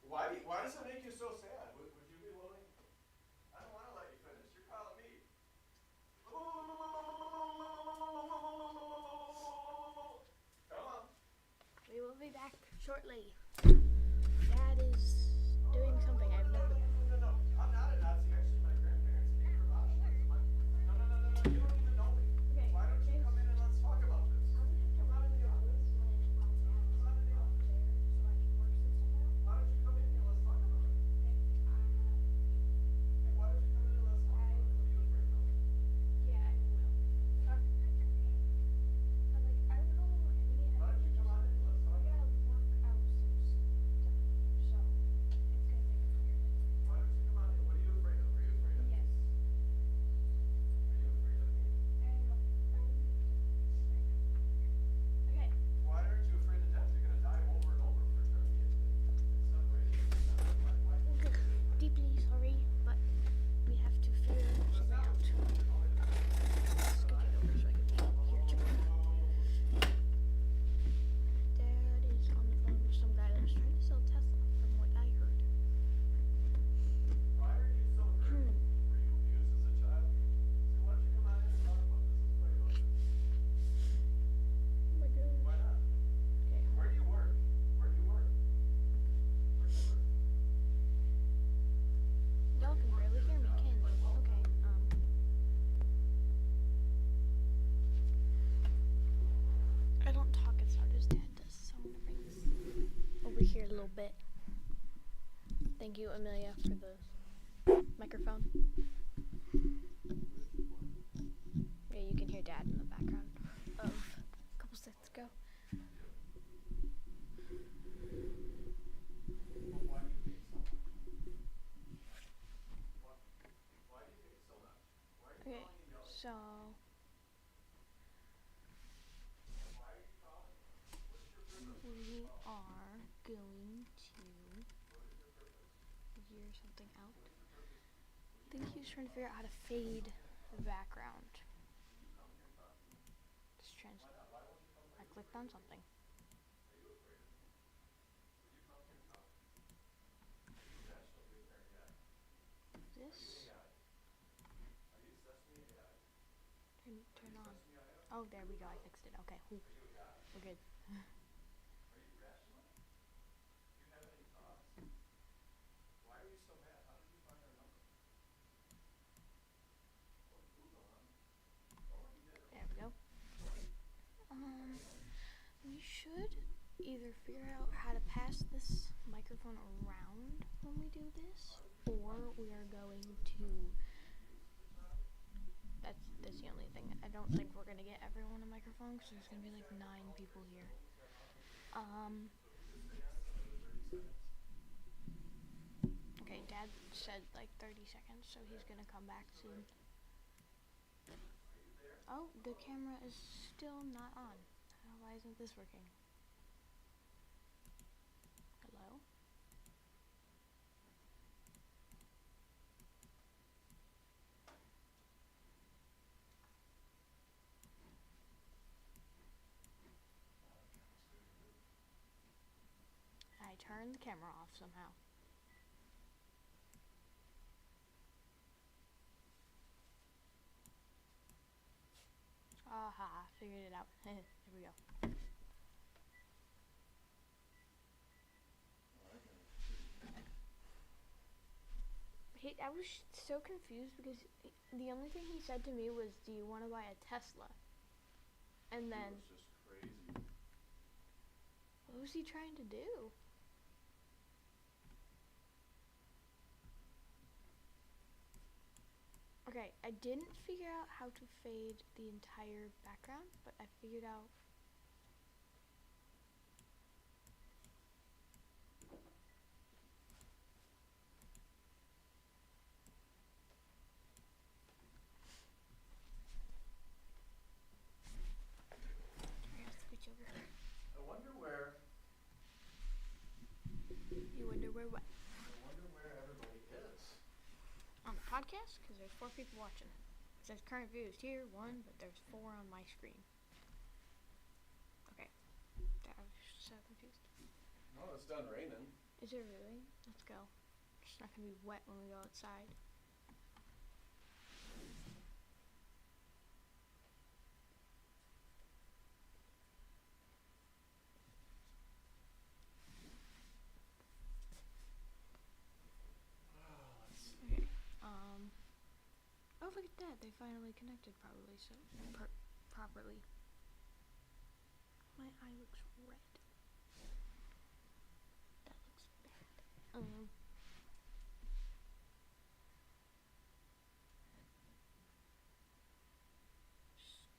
Why does it make you so sad? Would you be willing? I don't want to let you finish. You're calling me. Come on. We will be back shortly. Dad is doing something. I have no clue. No. I'm not a Nazi. Actually, my grandparents came from Auschwitz. No. You don't even know me. Okay. Why don't you come in and let's talk about this? Come on in the office. Come on in the office. Why don't you come in here? Let's talk about it. Hey, why don't you come in and let's talk about it? What are you afraid of? Yeah, I will. I don't know any. Why don't you come on in and let's talk I about gotta it? work out some stuff, so it's gonna take a few minutes. Why don't you come on in? What are you afraid of? Are you afraid of me? Yes. Are you afraid of me? Okay. Why aren't you afraid of death? You're going to die over and over for eternity in some way. Why can't you do it? Deeply sorry, but we have to figure something out. Let's get it over so I can be here too. Dad is on the phone with some guy that was trying to sell Tesla, from what I heard. Why are you so hurt? Were you abused as a child? So why don't you come on in and talk about this? Let's pray about this. Oh my god. Why not? Okay. Where do you work? Where do you work? Where do you work? Y'all can barely hear me, can you? Okay. I don't talk as hard as Dad does, so I'm gonna bring this over here a little bit. Thank you, Amelia, for the microphone. Yeah, you can hear Dad in the background of a couple seconds ago. Why do you hate so much? Why do you hate so much? Why are you Okay, calling me yelling? so Why are you calling? What is your purpose? we are going to figure something out. I think he's trying to figure out how to fade the background. Just I clicked on something. This? Turn on. Oh, there we go. I fixed it. Okay. We're good. either figure out how to pass this microphone around when we do this, or we are going to... That's the only thing. I don't think we're going to get everyone a microphone, because there's going to be like 9 people here. Okay, Dad said like 30 seconds, so he's going to come back soon. Oh, the camera is still not on. Why isn't this working? Hello? I turned the camera off somehow. Aha, figured it out. Here we go. I was so confused because the only thing he said to me was, "Do you want to buy a Tesla?" And then... It was just crazy. What was he trying to do? Okay, I didn't figure out how to fade the entire background, but I figured out... I wonder where... You wonder where what? I wonder where everybody is. On the podcast? Because there's 4 people watching. It says current views here, 1, but there's 4 on my screen. Okay. I was so confused. No, it's done raining. Is it really? Let's go. It's not going to be wet when we go outside. Okay. Oh, look at that. They finally connected properly. Properly. My eye looks red. That looks bad.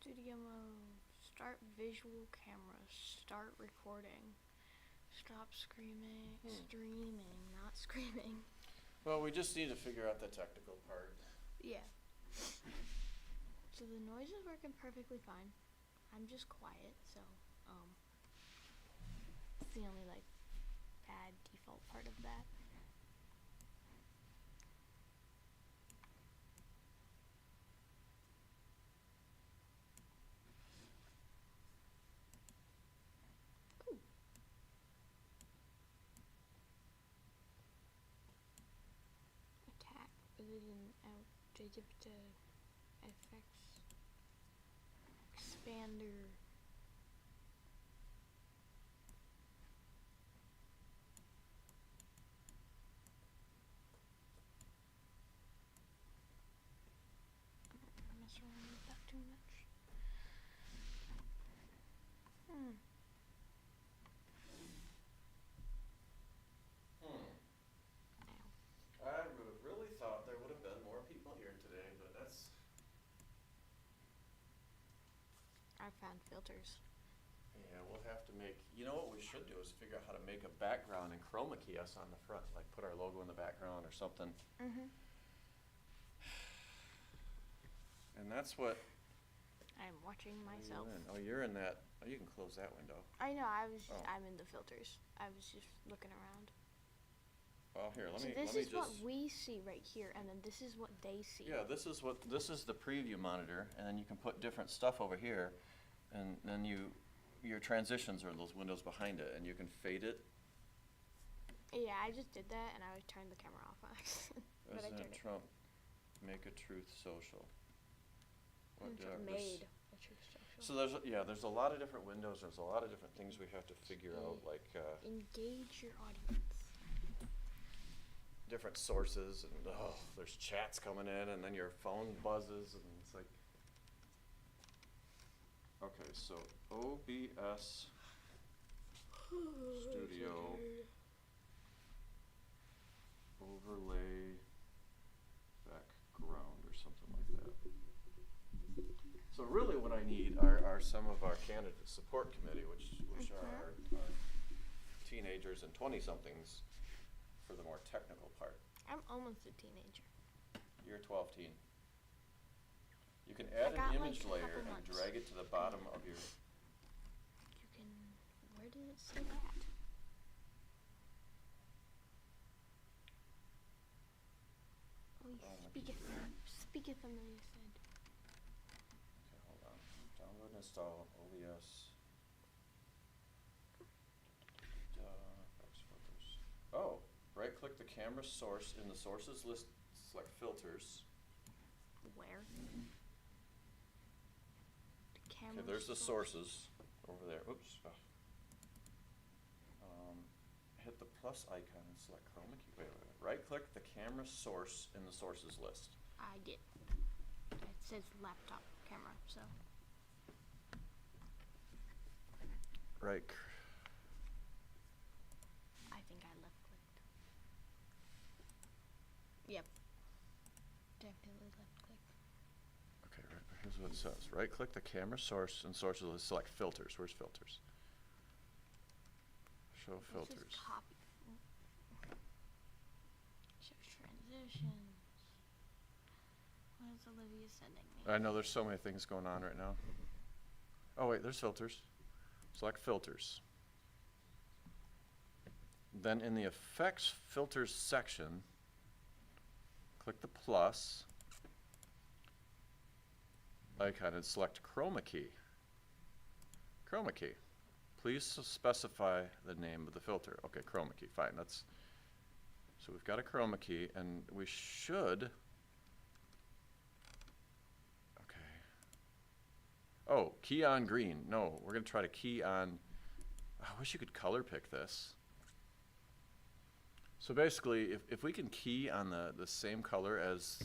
Studio mode. Start visual camera. Start recording. Stop screaming. Streaming, not screaming. Well, we just need to figure out the technical part. Yeah. So the noise is working perfectly fine. I'm just quiet, so it's the only like bad default part of that. Ooh. Attack. Is it an outdated FX expander? I'm not mess around with that too much. I would have really thought there would have been more people here today, but that's... I found filters. Yeah, we'll have to make... You know what we should do is figure out how to make a background and chroma key us on the front, like put our logo in the background or something. And that's what... I'm watching what are you myself. in? Oh, you're in that... Oh, you can close that window. I know, Oh. I'm in the filters. I was just looking around. Well, here, let So me this is just... what we see right here, and then this is what they see. Yeah, this is the preview monitor, and then you can put different stuff over here, and then your transitions are those windows behind it, and you can fade it. Yeah, I just did that, and I turned the camera off on accident. But I President turned Trump, make a truth social. What did I- this- made a true social. So there's a lot of different windows. There's a lot of different things we have to figure out, like Engage your audience. different sources, and there's chats coming in, and then your phone buzzes, and it's like. Okay, so OBS overlay background or something like that. So really what I need are some of our candidate support committee, which are our teenagers and 20-somethings for the more technical part. I'm almost a teenager. You're 12 teen. You can add an image layer and drag it to the bottom of your... You can... Where did it say that? Oh, speaketh on the said. Okay, hold on. Download and install OBS. Oh, right-click the camera source in the sources list, select filters. Where? Okay, there's the sources over there. Oops. Hit the plus icon and select chroma key. Wait. Right-click the camera source in the sources list. I did. It says laptop camera, so. Right. I think I left-clicked. Yep. Definitely left-clicked. Okay, here's what it says. Right-click the camera source and sources list. Select filters. Where's filters? Show filters. Copy. Show transitions. What is Olivia sending me? I know there's so many things going on right now. Oh wait, there's filters. Select filters. Then in the effects filters section, click the plus icon and select chroma key. Chroma key. Please specify the name of the filter. Okay, chroma key, fine. So we've got a chroma key, and we should, okay. Oh, key on green. No, we're gonna try to key on, I wish you could color pick this. So basically, if we can key on the same color as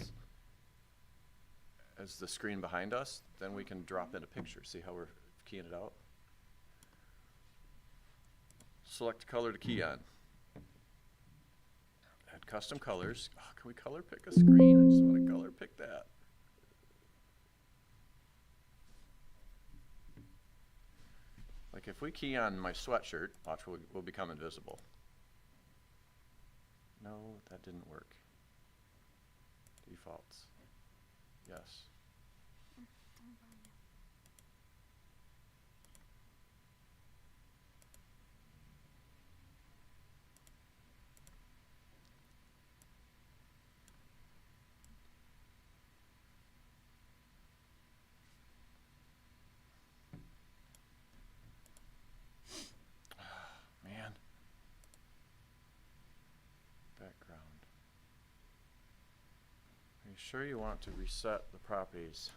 the screen behind us, then we can drop in a picture. See how we're keying it out? Select color to key on. Add custom colors. Oh, can we color pick a screen? I just want to color pick that. Like if we key on my sweatshirt, watch, we'll become invisible. No, that didn't work. Defaults. Yes. Man. Background. Are you sure you want to reset the properties?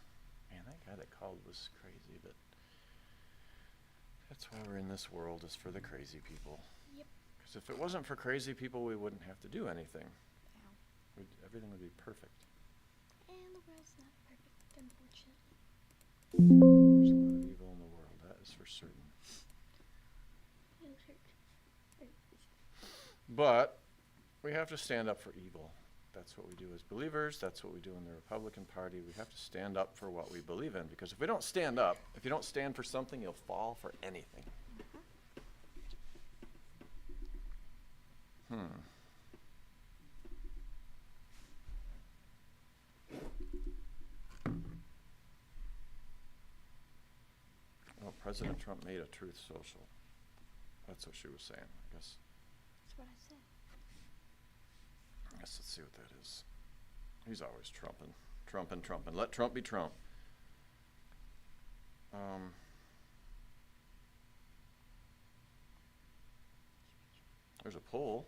Man, that guy that called was crazy, but that's why we're in this world, is for the crazy people. Yep. Because if it wasn't for crazy people, we wouldn't have to do anything. Ow. Everything would be perfect. And the world's not perfect, unfortunately. There's a lot of evil in the world, that is for certain. But we have to stand up for evil. That's what we do as believers. That's what we do in the Republican Party. We have to stand up for what we believe in, because if we don't stand up, if you don't stand for something, you'll fall for anything. Well, President Trump made a Truth Social. That's what she was saying, I guess. That's what I said. Let's see what that is. He's always trumping. Let Trump be Trump. There's a poll.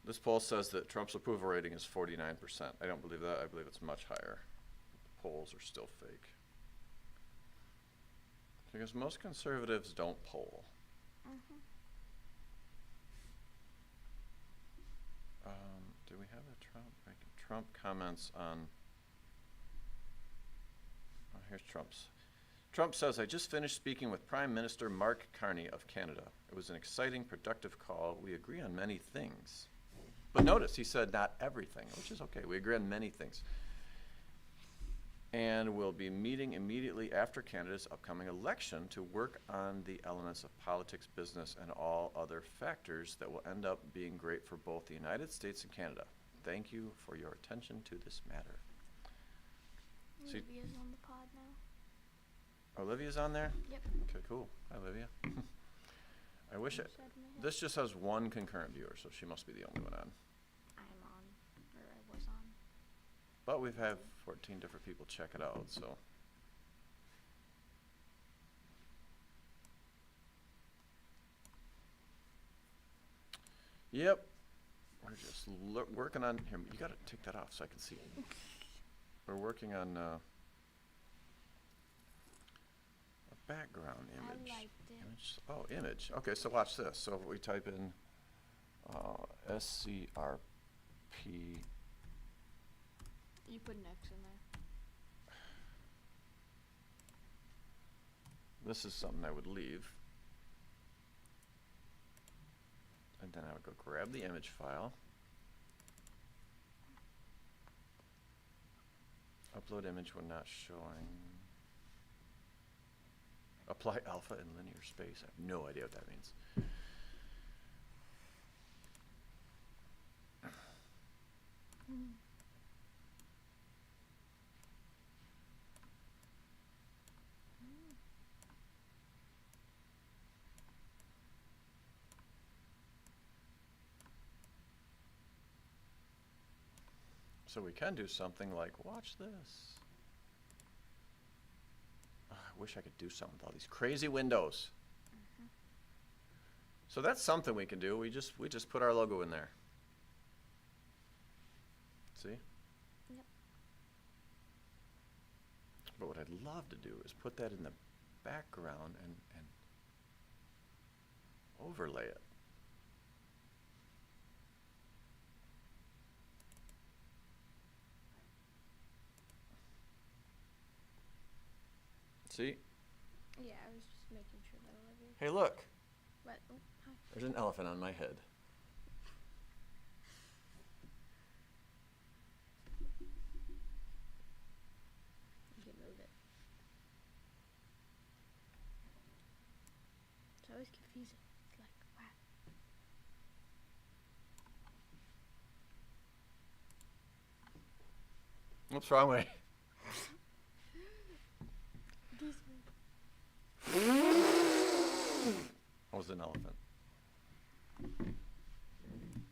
This poll says that Trump's approval rating is 49%. I don't believe that. I believe it's much higher. The polls are still fake. Because most conservatives don't poll. Do we have a Trump? Trump comments on. Oh, here's Trump's. Trump says, "I just finished speaking with Prime Minister Mark Carney of Canada. It was an exciting, productive call. We agree on many things." But notice, he said not everything, which is okay. We agree on many things. And we'll be meeting immediately after Canada's upcoming election to work on the elements of politics, business, and all other factors that will end up being great for both the United States and Canada. Thank you for your attention to this matter. See- Olivia's on the pod now. Olivia's on there? Yep. Okay, cool. Hi, Olivia. I wish it. Said in my head. This just has one concurrent viewer, so she must be the only one on. I'm on, or I was on. But we've had 14 different people check it out, so. Yep. We're just working on, here, you gotta take that off so I can see. We're working on a background image. I liked it. Image. Oh, image. Okay, so watch this. So if we type in SCRP. You put an X in there. This is something I would leave. And then I would go grab the image file. Upload image when not showing. Apply alpha in linear space. I have no idea what that means. So we can do something like, watch this. I wish I could do something with all these crazy windows. So that's something we can do. We just put our logo in there. See? Yep. But what I'd love to do is put that in the background and overlay it. See? Yeah, I was just making sure that Olivia. Hey, look. What? Oh, hi. There's an elephant on my head. You can move it. It's always confusing. It's like, wow. What's wrong way? This I was an elephant. And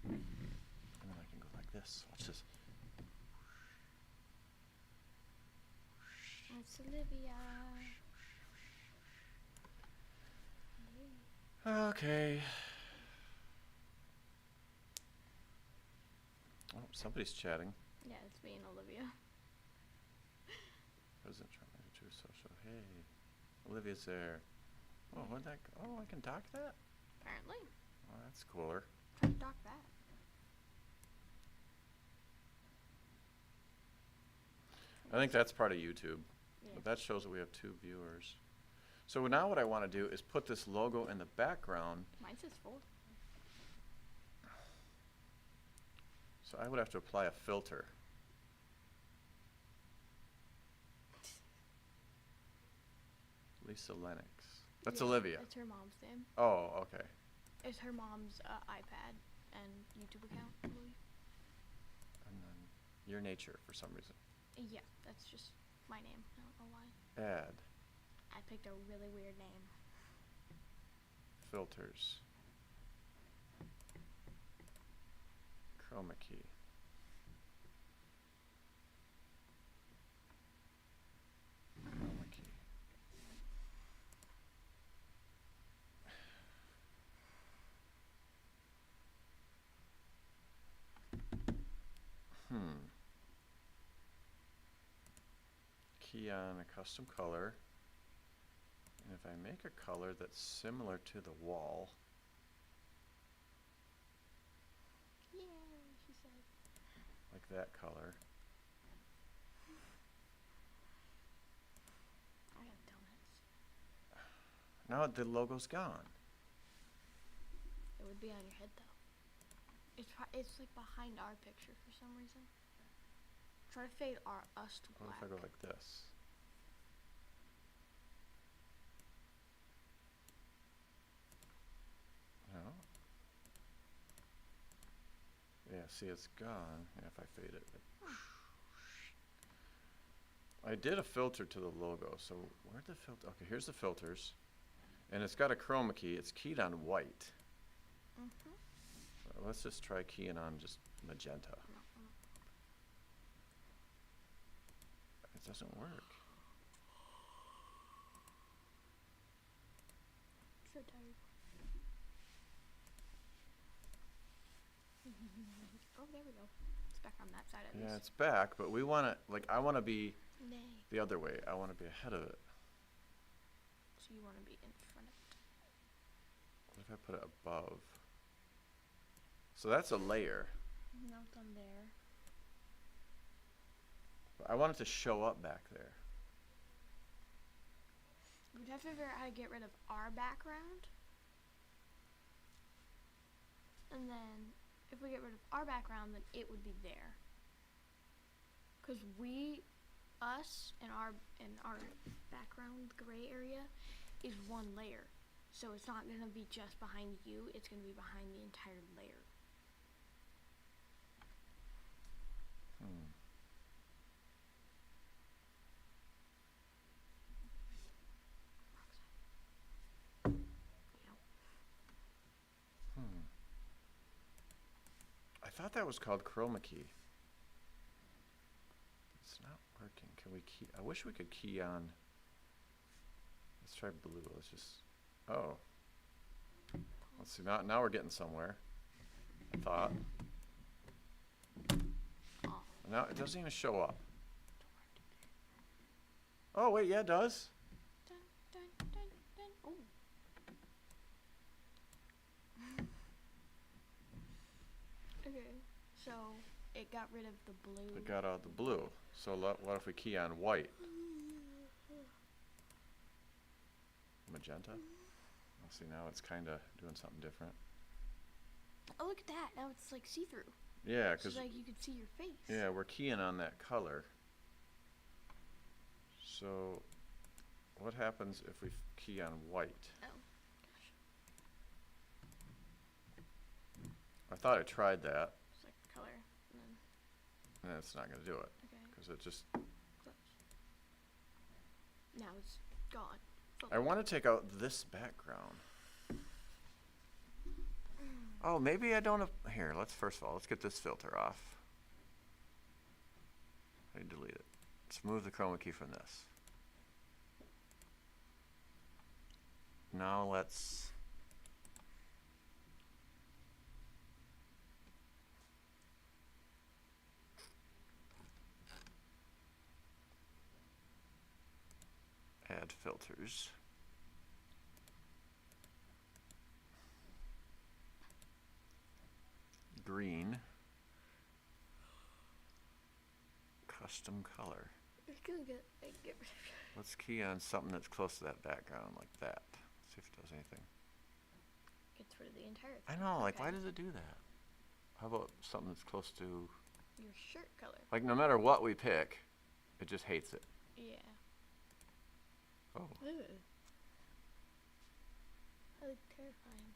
then I can go like this. Watch this. It's Olivia. Okay. Oh, somebody's chatting. Yeah, it's me and Olivia. President Trump made a true social. Hey, Olivia's there. Oh, what'd that? Oh, I can dock that. Apparently. Oh, that's cooler. Try to dock that. I think that's part of YouTube. Yeah. But that shows that we have 2 viewers. So now what I want to do is put this logo in the background. Mine says 4. So I would have to apply a filter. Lisa Lennox. That's Yeah, Olivia. It's her mom's name. Oh, okay. It's her mom's iPad and YouTube account, I believe. And then your nature for some reason. Yeah, that's just my name. I don't know why. Add I picked a really weird name. filters. Chroma key. Chroma key. Key on a custom color. And if I make a color that's similar to the wall, Yeah, she said. like that color, I got donuts. now the logo's gone. It would be on your head though. It's like behind our picture for some reason. Try to fade us to What black. if I go like this? No. Yeah, see, it's gone. Yeah, if I fade it. I did a filter to the logo, so where'd the filter? Okay, here's the filters. And it's got a chroma key. It's keyed on white. Let's just try keying on just magenta. It doesn't work. So tired. Oh, there we go. It's back on that side at least. Yeah, it's back, but we want to, like, I want to be Nay. the other way. I want to be ahead of it. So you want to be in front of it. What if I put it above? So that's a layer. Now it's on there. But I want it to show up back there. We'd have to figure out how to get rid of our background. And then, if we get rid of our background, then it would be there. Because us, and our background gray area is one layer. So it's not going to be just behind you, it's going to be behind the entire layer. I thought that was called chroma key. It's not working. Can we key? I wish we could key on. Let's try blue. Let's just. Oh. Let's see. Now we're getting somewhere. I thought. Now it doesn't even show up. Oh wait, yeah, it does. Dun, dun, dun, dun. Oh. Okay, so it got rid of the blue. It got out the blue. So what if we key on white? Magenta? Let's see, now it's kind of doing something different. Oh, look at that. Now it's like see-through. Yeah, It's because like you could see your face. yeah, we're keying on that color. So what happens if we key on white? Oh, I thought I tried that, it's like color. And then, and it's not going to do it okay, because it just. close. Now it's gone. I want to take out this background. Oh, maybe I don't have. Here, first of all, let's get this filter off. I delete it. Let's move the chroma key from this. Now let's. Add filters. Green. Custom color. It's gonna get rid of it. Let's key on something that's close to that background, like that. See if it does anything. Gets rid of the entire I thing. know, like, why Okay. does it do that? How about something that's close to, Your shirt color. like, no matter what we pick, it just hates it. Yeah. Oh. Ooh. That looked terrifying.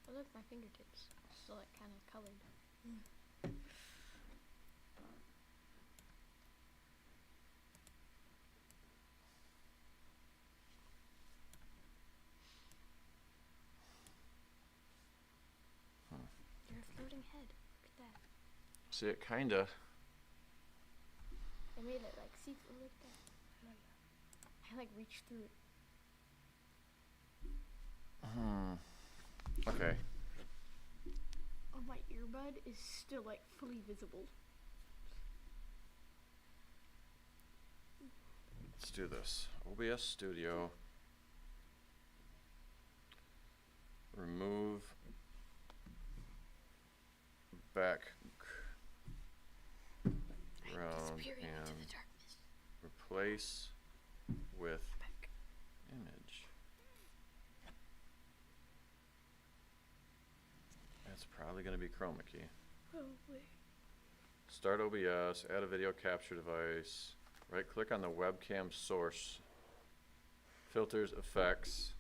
Oh, look, my fingertips. Still, like, kind of colored. You're a floating head. Look at that. See, it kinda. I made it, like, see-through. Look at that. I, like, reached through it. Okay. Oh, my earbud is still, like, fully visible. Let's do this. OBS Studio. Remove background Disappearing into and the darkness. replace with Back. image. it's probably going to be chroma key. Probably. Start OBS, add a video capture device, right click on the webcam source, filters, effects,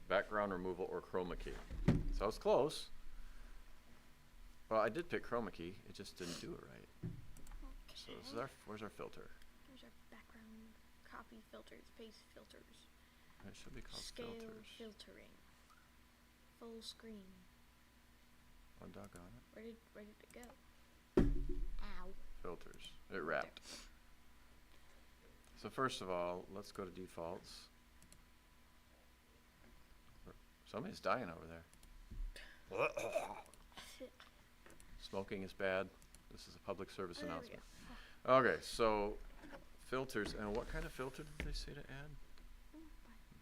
background removal, or chroma key. So it's close. Well, I did pick chroma key, it just didn't do it right. So this is where's our filter? Here's our background copy filters, paste filters. It should be called Scale filters. filtering. Full screen. Oh, doggone it. Where did it go? Ow. Filters. It wrapped. So first of all, let's go to defaults. Somebody's dying over there. Smoking is bad. This is a public service There we announcement. Okay, so filters, and what kind of filter did they say to add?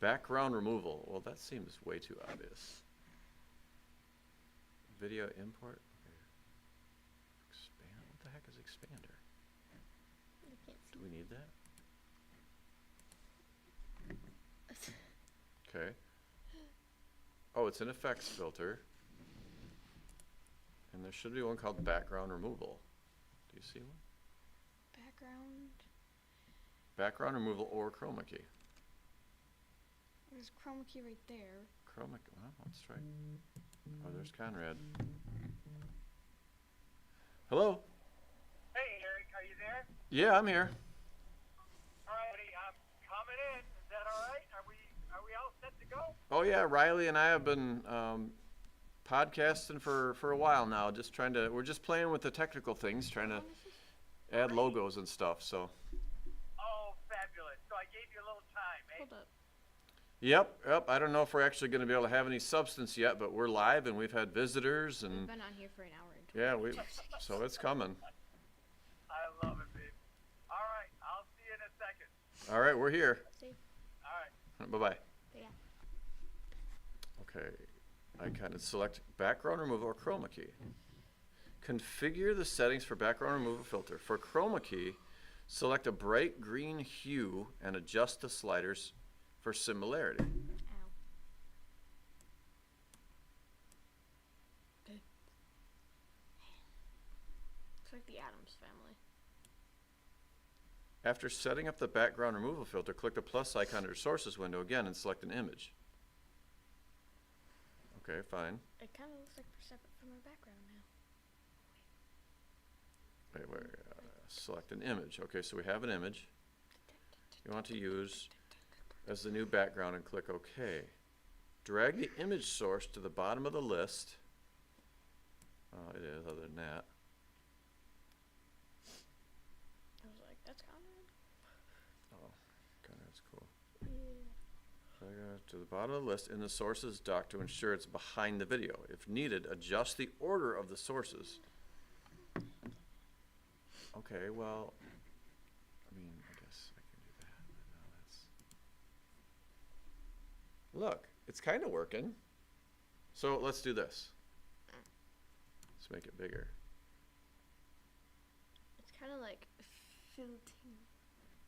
Background removal. Well, that seems way too obvious. Video import. Okay. Expand. What the heck is expander? I can't Do see. we need that? Okay. Oh, it's an effects filter. And there should be one called background removal. Do you see one? Background. Background removal or chroma key. There's chroma key right there. Chroma key. Well, let's try. Oh, there's Conrad. Hello? Hey, Eric, are you there? Yeah, I'm here. All righty, I'm coming in. Is that all right? Are we all set to go? Oh, yeah, Riley and I have been podcasting for a while now. We're just playing with the technical things, trying to add logos and stuff, so. Oh, fabulous. So I gave you a little time, eh? Hold up. Yep. I don't know if we're actually going to be able to have any substance yet, but we're live and we've had visitors We've and been on here for an hour and 20 yeah, so it's coming. I love it, babe. All right, I'll see you in a second. All right, we're here. See? All right. Bye-bye. Yeah. Okay, I kind of select background removal or chroma key. Configure the settings for background removal filter. For chroma key, select a bright green hue and adjust the sliders for similarity. Ow. Okay. It's like the Addams Family. After setting up the background removal filter, click the plus icon under sources window again and select an image. Okay, fine. It kind of looks like we're separate from our background now. Wait, select an image. Okay, so we have an image. You want to use as the new background and click OK. Drag the image source to the bottom of the list. It is, other than that. I was like, that's Conrad? Oh, okay, that's cool. Yeah. Drag it to the bottom of the list in the sources dock to ensure it's behind the video. If needed, adjust the order of the sources. Okay, well, I mean, I guess I can do that, but no, that's... Look, it's kind of working. So let's do this. Let's make it bigger. It's kind of like filtering.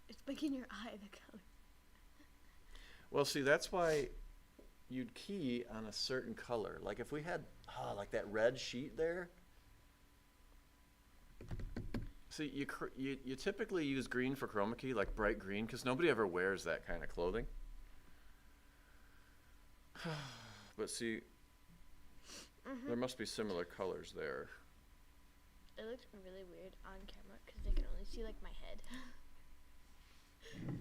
It's making your eye the color. Well, see, that's why you'd key on a certain color. Like if we had, like that red sheet there. See, you typically use green for chroma key, like bright green, because nobody ever wears that kind of clothing. But see, there must be similar colors there. It looks really weird on camera because they can only see like my head.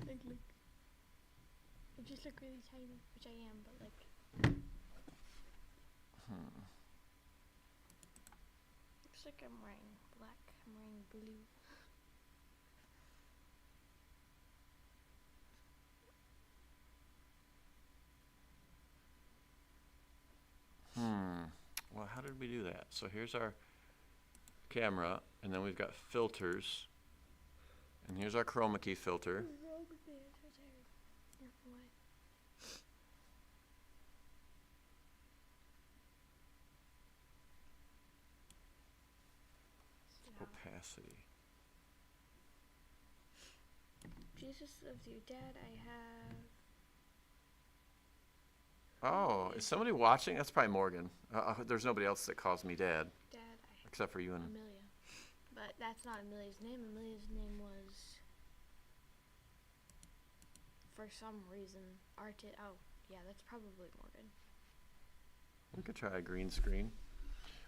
Like, look. I just look really tiny, which I am, but like. Looks like I'm wearing black. I'm wearing blue. Well, how did we do that? So here's our camera, and then we've got filters, and here's our chroma key filter. What's wrong with me? I'm so tired. Yeah, why? Opacity. Jesus loves you, Dad. I have Oh, is somebody watching? That's probably Morgan. There's nobody else that calls me Dad, Dad, except for you and... Amelia. But that's not Amelia's name. Amelia's name was, for some reason, Oh, yeah, that's probably Morgan. We could try a green screen.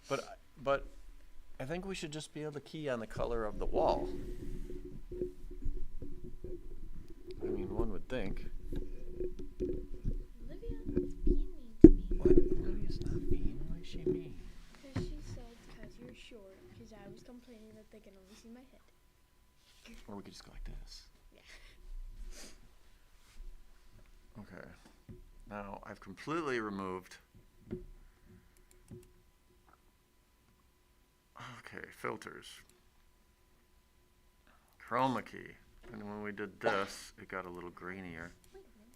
But I think we should just be able to key on the color of the wall. I mean, one would think. Olivia is being mean to me. What? Olivia's not mean. Why is she mean? Because she said, because you're short, because I was complaining that they can only see my head. Or we could just go like this. Yeah. Okay. Now, I've completely removed... Okay, filters. Chroma key. And when we did this, it got a little grainier. Wait a minute.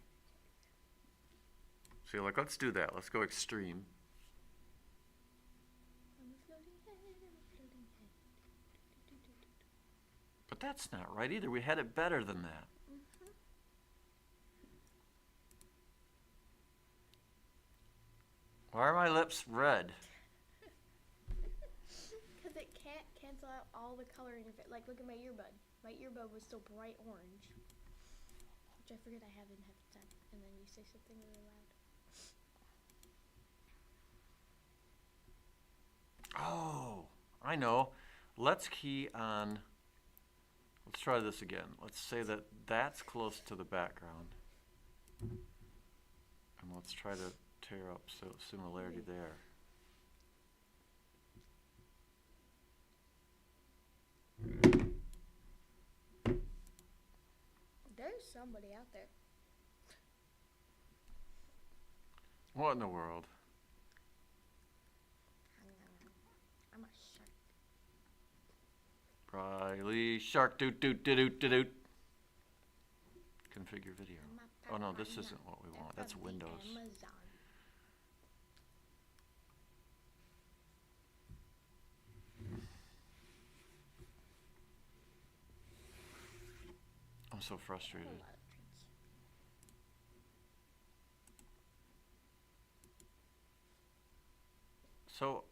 So you're like, let's do that. Let's go extreme. I'm a floating head, I'm a floating head. But that's not right either. We had it better than that. Mm-hmm. Why are my lips red? Because it can't cancel out all the coloring of it. Like, look at my earbud. My earbud was still bright orange. Which I forget I have in headset. And then you say something really loud. Oh, I know. Let's key on... Let's try this again. Let's say that that's close to the background. And let's try to tear up similarity there. There's somebody out there. What in the world? I'm a shark. Riley Shark doot doot doot doot doot doot. Configure video. Oh no, this isn't what we want. That's Windows. Amazon. I'm so frustrated. A lot of prints. So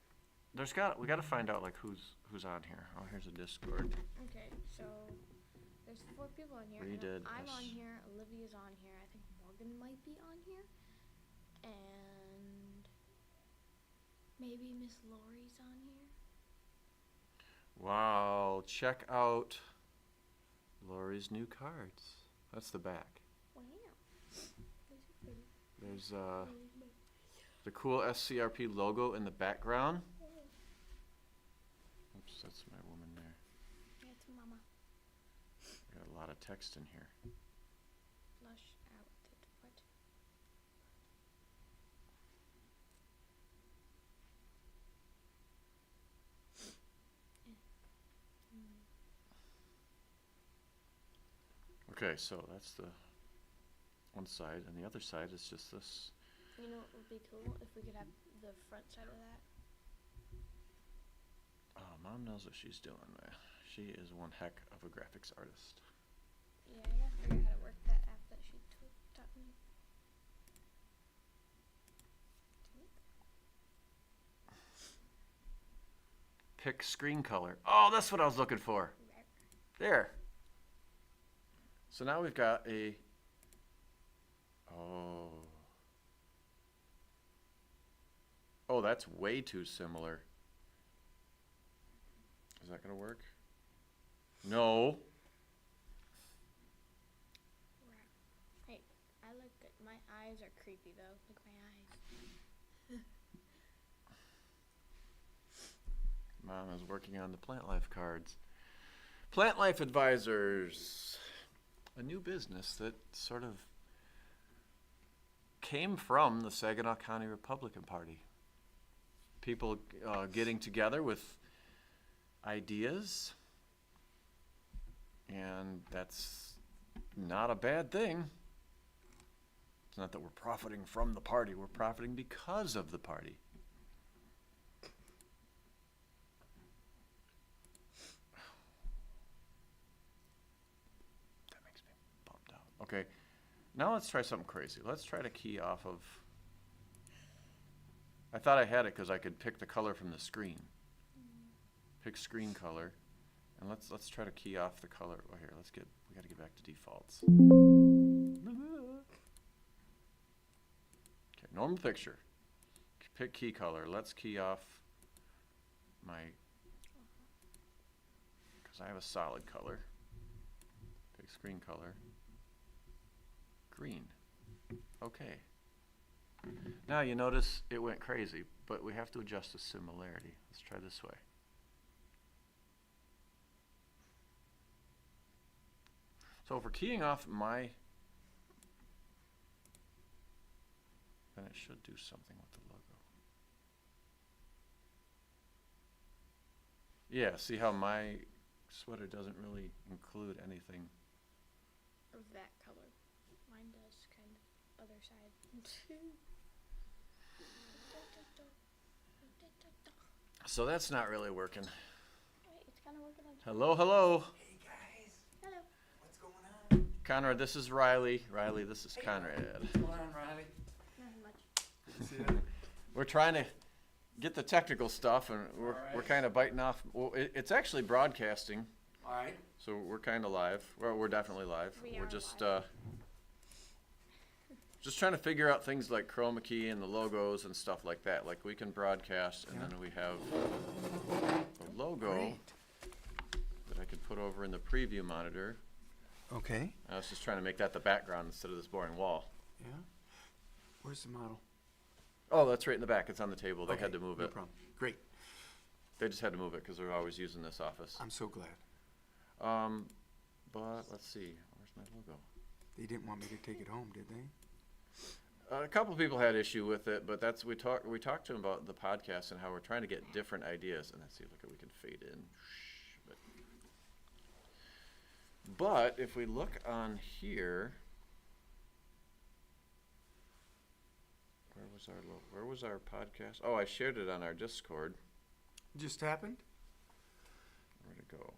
we got to find out like who's on here. Oh, here's a Discord. Okay, so there's 4 people on here. We did I'm this. on here. Olivia's on here. I think Morgan might be on here, and maybe Miss Lori's on here. Wow, check out Lori's new cards. That's the back. Wow, these are pretty. There's the cool SCRP logo in the background. Oops, that's my woman there. That's Mama. Got a lot of text in here. Flush out it. What? Okay, so that's the one side, and the other side is just this. You know what would be cool if we could have the front side of that? Oh, Mom knows what she's doing, man. She is one heck of a graphics artist. Yeah, I gotta figure out how to work that app that she taught me. Pick screen color. Oh, that's what I was looking for. There. So now we've got a... Oh. Oh, that's way too similar. Is that going to work? No. Hey, I look good. My eyes are creepy though. Look at my eyes. Mom is working on the Plant Life cards. Plant Life Advisors. A new business that sort of came from the Saginaw County Republican Party. People getting together with ideas, and that's not a bad thing. It's not that we're profiting from the party, we're profiting because of the party. That makes me bummed out. Okay, now let's try something crazy. Let's try to key off of I thought I had it because I could pick the color from the screen. Pick screen color, and let's try to key off the color. Oh, here, we got to get back to defaults. Okay, normal picture. Pick key color. Let's key off because I have a solid color. Pick screen color. Green. Okay. Now you notice it went crazy, but we have to adjust the similarity. Let's try this way. So if we're keying off then it should do something with the logo. Yeah, see how my sweater doesn't really include anything. Of that color. Mine does kind of other side. So that's not really working. Wait, it's kind of working on. Hello. Hey guys, Hello. what's going on? Conrad, this is Riley. Riley, this is Conrad. What's going on, Riley? Nothing much. See that? We're trying to get the technical stuff, and we're Alright. kind of biting off. Well, it's actually broadcasting, All right. so we're kind of live. Well, we're definitely live. We We're are just live. just trying to figure out things like chroma key and the logos and stuff like that. Like we can broadcast, and Yeah. then we have a logo Great. that I could put over in the preview monitor. Okay. I was just trying to make that the background instead of this boring wall. Yeah. Where's the model? Oh, that's right in the back. It's on the table. They Okay, had to move no it. problem. Great. They just had to move it because they're always using this office. I'm so glad. But let's see. Where's my logo? They didn't want me to take it home, did they? A couple of people had issue with it, but we talked to them about the podcast and how we're trying to get different ideas. And let's see, look, we can fade in. But if we look on here, where was our podcast? Oh, I shared it on our Discord. Just happened? Where'd it go?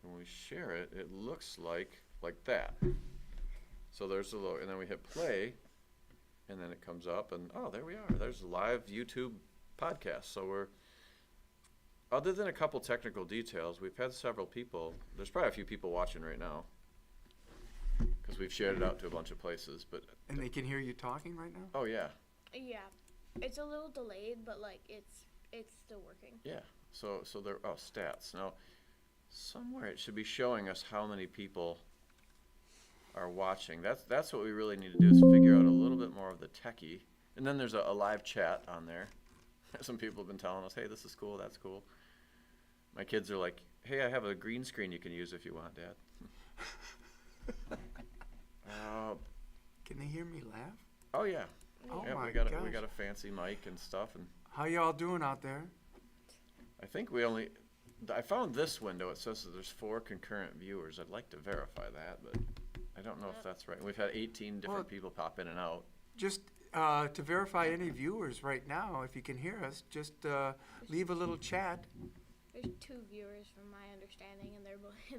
When we share it, it looks like that. So there's the logo, and then we hit play, and then it comes up, and oh, there we are. There's a live YouTube podcast. So we're, other than a couple technical details, we've had several people. There's probably a few people watching right now because we've shared it out to a bunch of places. But And they can hear you talking right now? oh yeah, Yeah, it's a little delayed, but like it's still working. yeah. So there. Oh, stats. Now, somewhere it should be showing us how many people are watching. That's what we really need to do is figure out a little bit more of the techie. And then there's a live chat on there. Some people have been telling us, hey, this is cool, that's cool. My kids are like, hey, I have a green screen you can use if you want, Dad. Can they hear me laugh? Oh yeah. Oh Yeah, my we gosh. got a fancy mic and stuff, and How y'all doing out there? I think I found this window. It says that there's 4 concurrent viewers. I'd like to verify that, but I don't know if that's right. We've had 18 different Well- people pop in and out. Just to verify any viewers right now, if you can hear us, just leave a little chat. There's 2 viewers from my understanding, and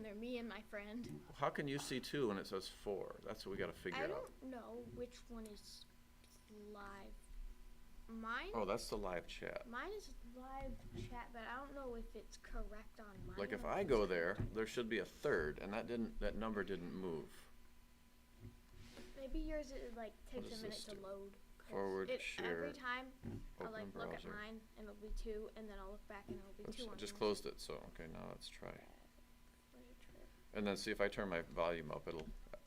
they're me and my friend. How can you see 2 when it says 4? That's what we got to figure I out. don't know which one is live. Mine. Oh, that's the live chat. Mine is live chat, but I don't know if it's correct on mine. Like if or I it's go correct. there should be a 3rd, and that number didn't move. Maybe yours like What takes does a minute this to do? load. 'cause Forward, share, Every time I'll open like look at browser. mine and it'll be 2, and then I'll look back and it'll be Oops, 2 I on just yours. closed it, so okay, now let's try. Where's your trip? And then see if I turn my volume up, it'll. It's correct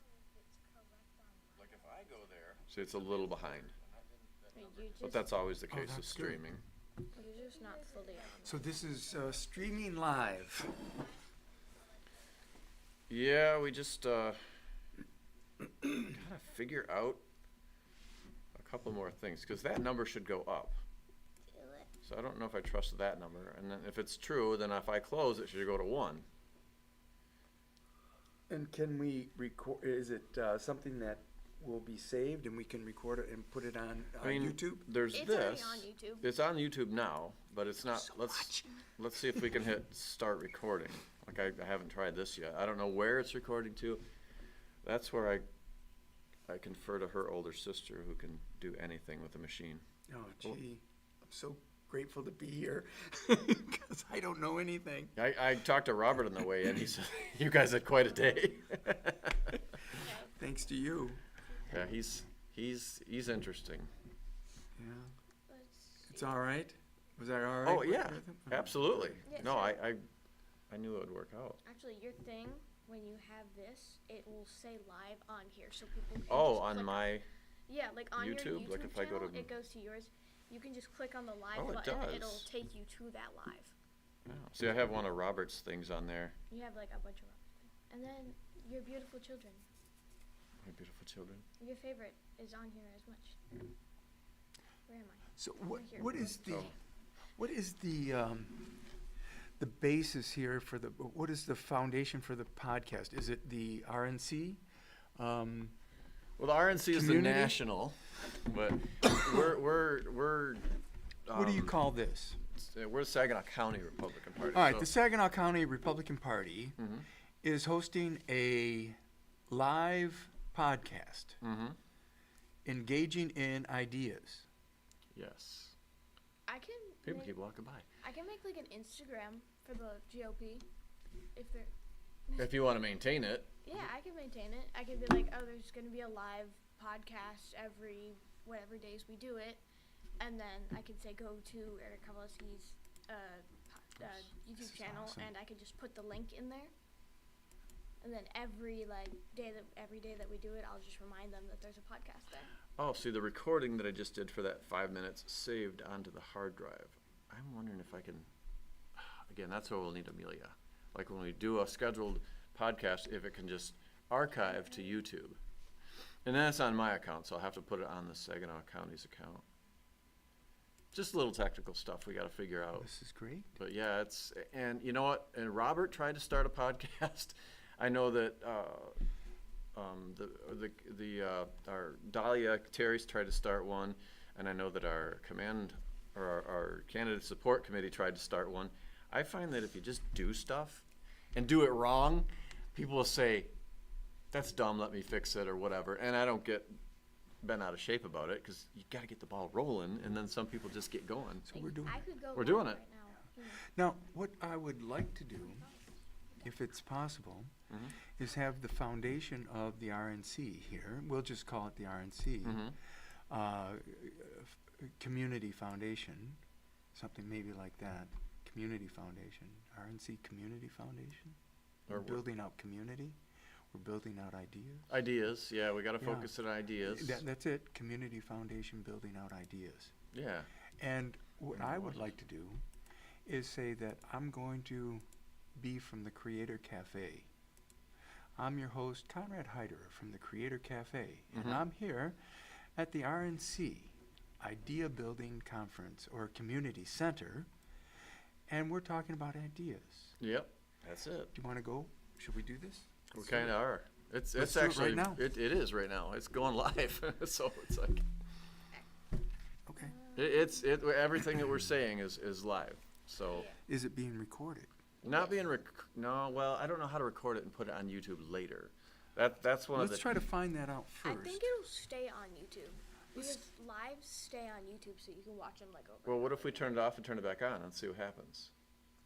on mine. Like if I go there. See, it's a little behind. You But just, that's always the Oh, case with that's good. streaming. you're just not fully on. So this is streaming live. Yeah, we just gotta figure out a couple more things because that number should go up. So I don't know if I trust that number. And then if it's true, then if I close, it should go to 1. And can we record? Is it something that will be saved and we can record it and put it on I mean, YouTube? There's It's this. already on YouTube. It's on YouTube now, but it's not. So Let's see if we can hit start recording. Like I haven't tried this yet. I don't know where it's recording to. That's where I confer to her older sister who can do anything with the machine. Oh, gee. so grateful to be here because I don't know anything. I talked to Robert on the way in. He said, "You guys had quite a day." Thanks to you. Yeah, he's interesting. Yeah. Let's It's see. all right. Was that all right? Oh with yeah, everything? absolutely. Yeah, No, sure. I knew it would work out. Actually, your thing, when you have this, it will say live on here, so people can Oh, just on click my. Yeah, like on your YouTube? YouTube Like if I go channel, to- it goes to yours. You can just click on the live Oh, it button. does. It'll take you to that live. Oh, see, I have one of Robert's things on there. You have like a bunch of and then your beautiful children. My beautiful children. Your favorite is on here as much. Where am I? So Right here. what is the Oh. what is the basis here for what is the foundation for the podcast? Is it the RNC? Well, the RNC is the Community? national, but we're. What do you call this? We're the Saginaw County Republican Party. All right, so- the Saginaw County Republican Party Mhm. is hosting a live podcast Mhm. engaging in ideas. Yes. I can People make, keep walking by. I can make like an Instagram for the GOP. If they're If you want to maintain it. yeah, I can maintain it. I can be like, oh, there's gonna be a live podcast every whatever days we do it, and then I can say go to Eric Kowalski's YouTube is channel, awesome. and I can just put the link in there. And then every day that we do it, I'll just remind them that there's a podcast there. Oh, see, the recording that I just did for that 5 minutes saved onto the hard drive. I'm wondering if I can. Again, that's where we'll need Amelia. Like when we do a scheduled podcast, if it can just archive to YouTube. And that's on my account, so I'll have to put it on the Saginaw County's account. Just little technical stuff we got to figure out. This is great. But yeah, and you know what? And Robert tried to start a podcast. I know that our Dahlia Terry's tried to start one, and I know that our our candidate support committee tried to start one. I find that if you just do stuff and do it wrong, people will say, "That's dumb. Let me fix it," or whatever. And I don't get bent out of shape about it because you got to get the ball rolling, and then some people just get going. So we're doing I it. could go We're doing live it. right now. Now, what I would like to do, if it's possible, Mhm. is have the foundation of the RNC here. We'll just call it the RNC. Mhm. Community Foundation, something maybe like that. Community Foundation, RNC Community Foundation. Or We're what? building out community. We're building out ideas. Ideas, yeah, we got to Yeah. focus on ideas. That's it. Community Foundation, building out ideas. Yeah. And what Yeah, I what would is- like to do is say that I'm going to be from the Creator Cafe. I'm your host, Conrad Heider from the Creator Cafe, and Mhm. I'm here at the RNC Idea Building Conference or Community Center, and we're talking about ideas. Yep, that's it. Do you want to go? Should we do this? We Let's do kind it. of are. It's Let's do it right actually now. It is right now. It's going live, so it's like Okay. everything that we're saying is live. So Is it being recorded? not being no. Well, I don't know how to record it and put it on YouTube later. That's one Let's of the. try to find that out I first. think it'll stay on YouTube because lives stay on YouTube, so you can watch them like over. Well, what if we turn it off and turn it back on and see what happens?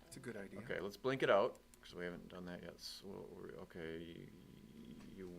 That's a good idea. Okay, let's blink it out because we haven't done that yet. So okay, you will.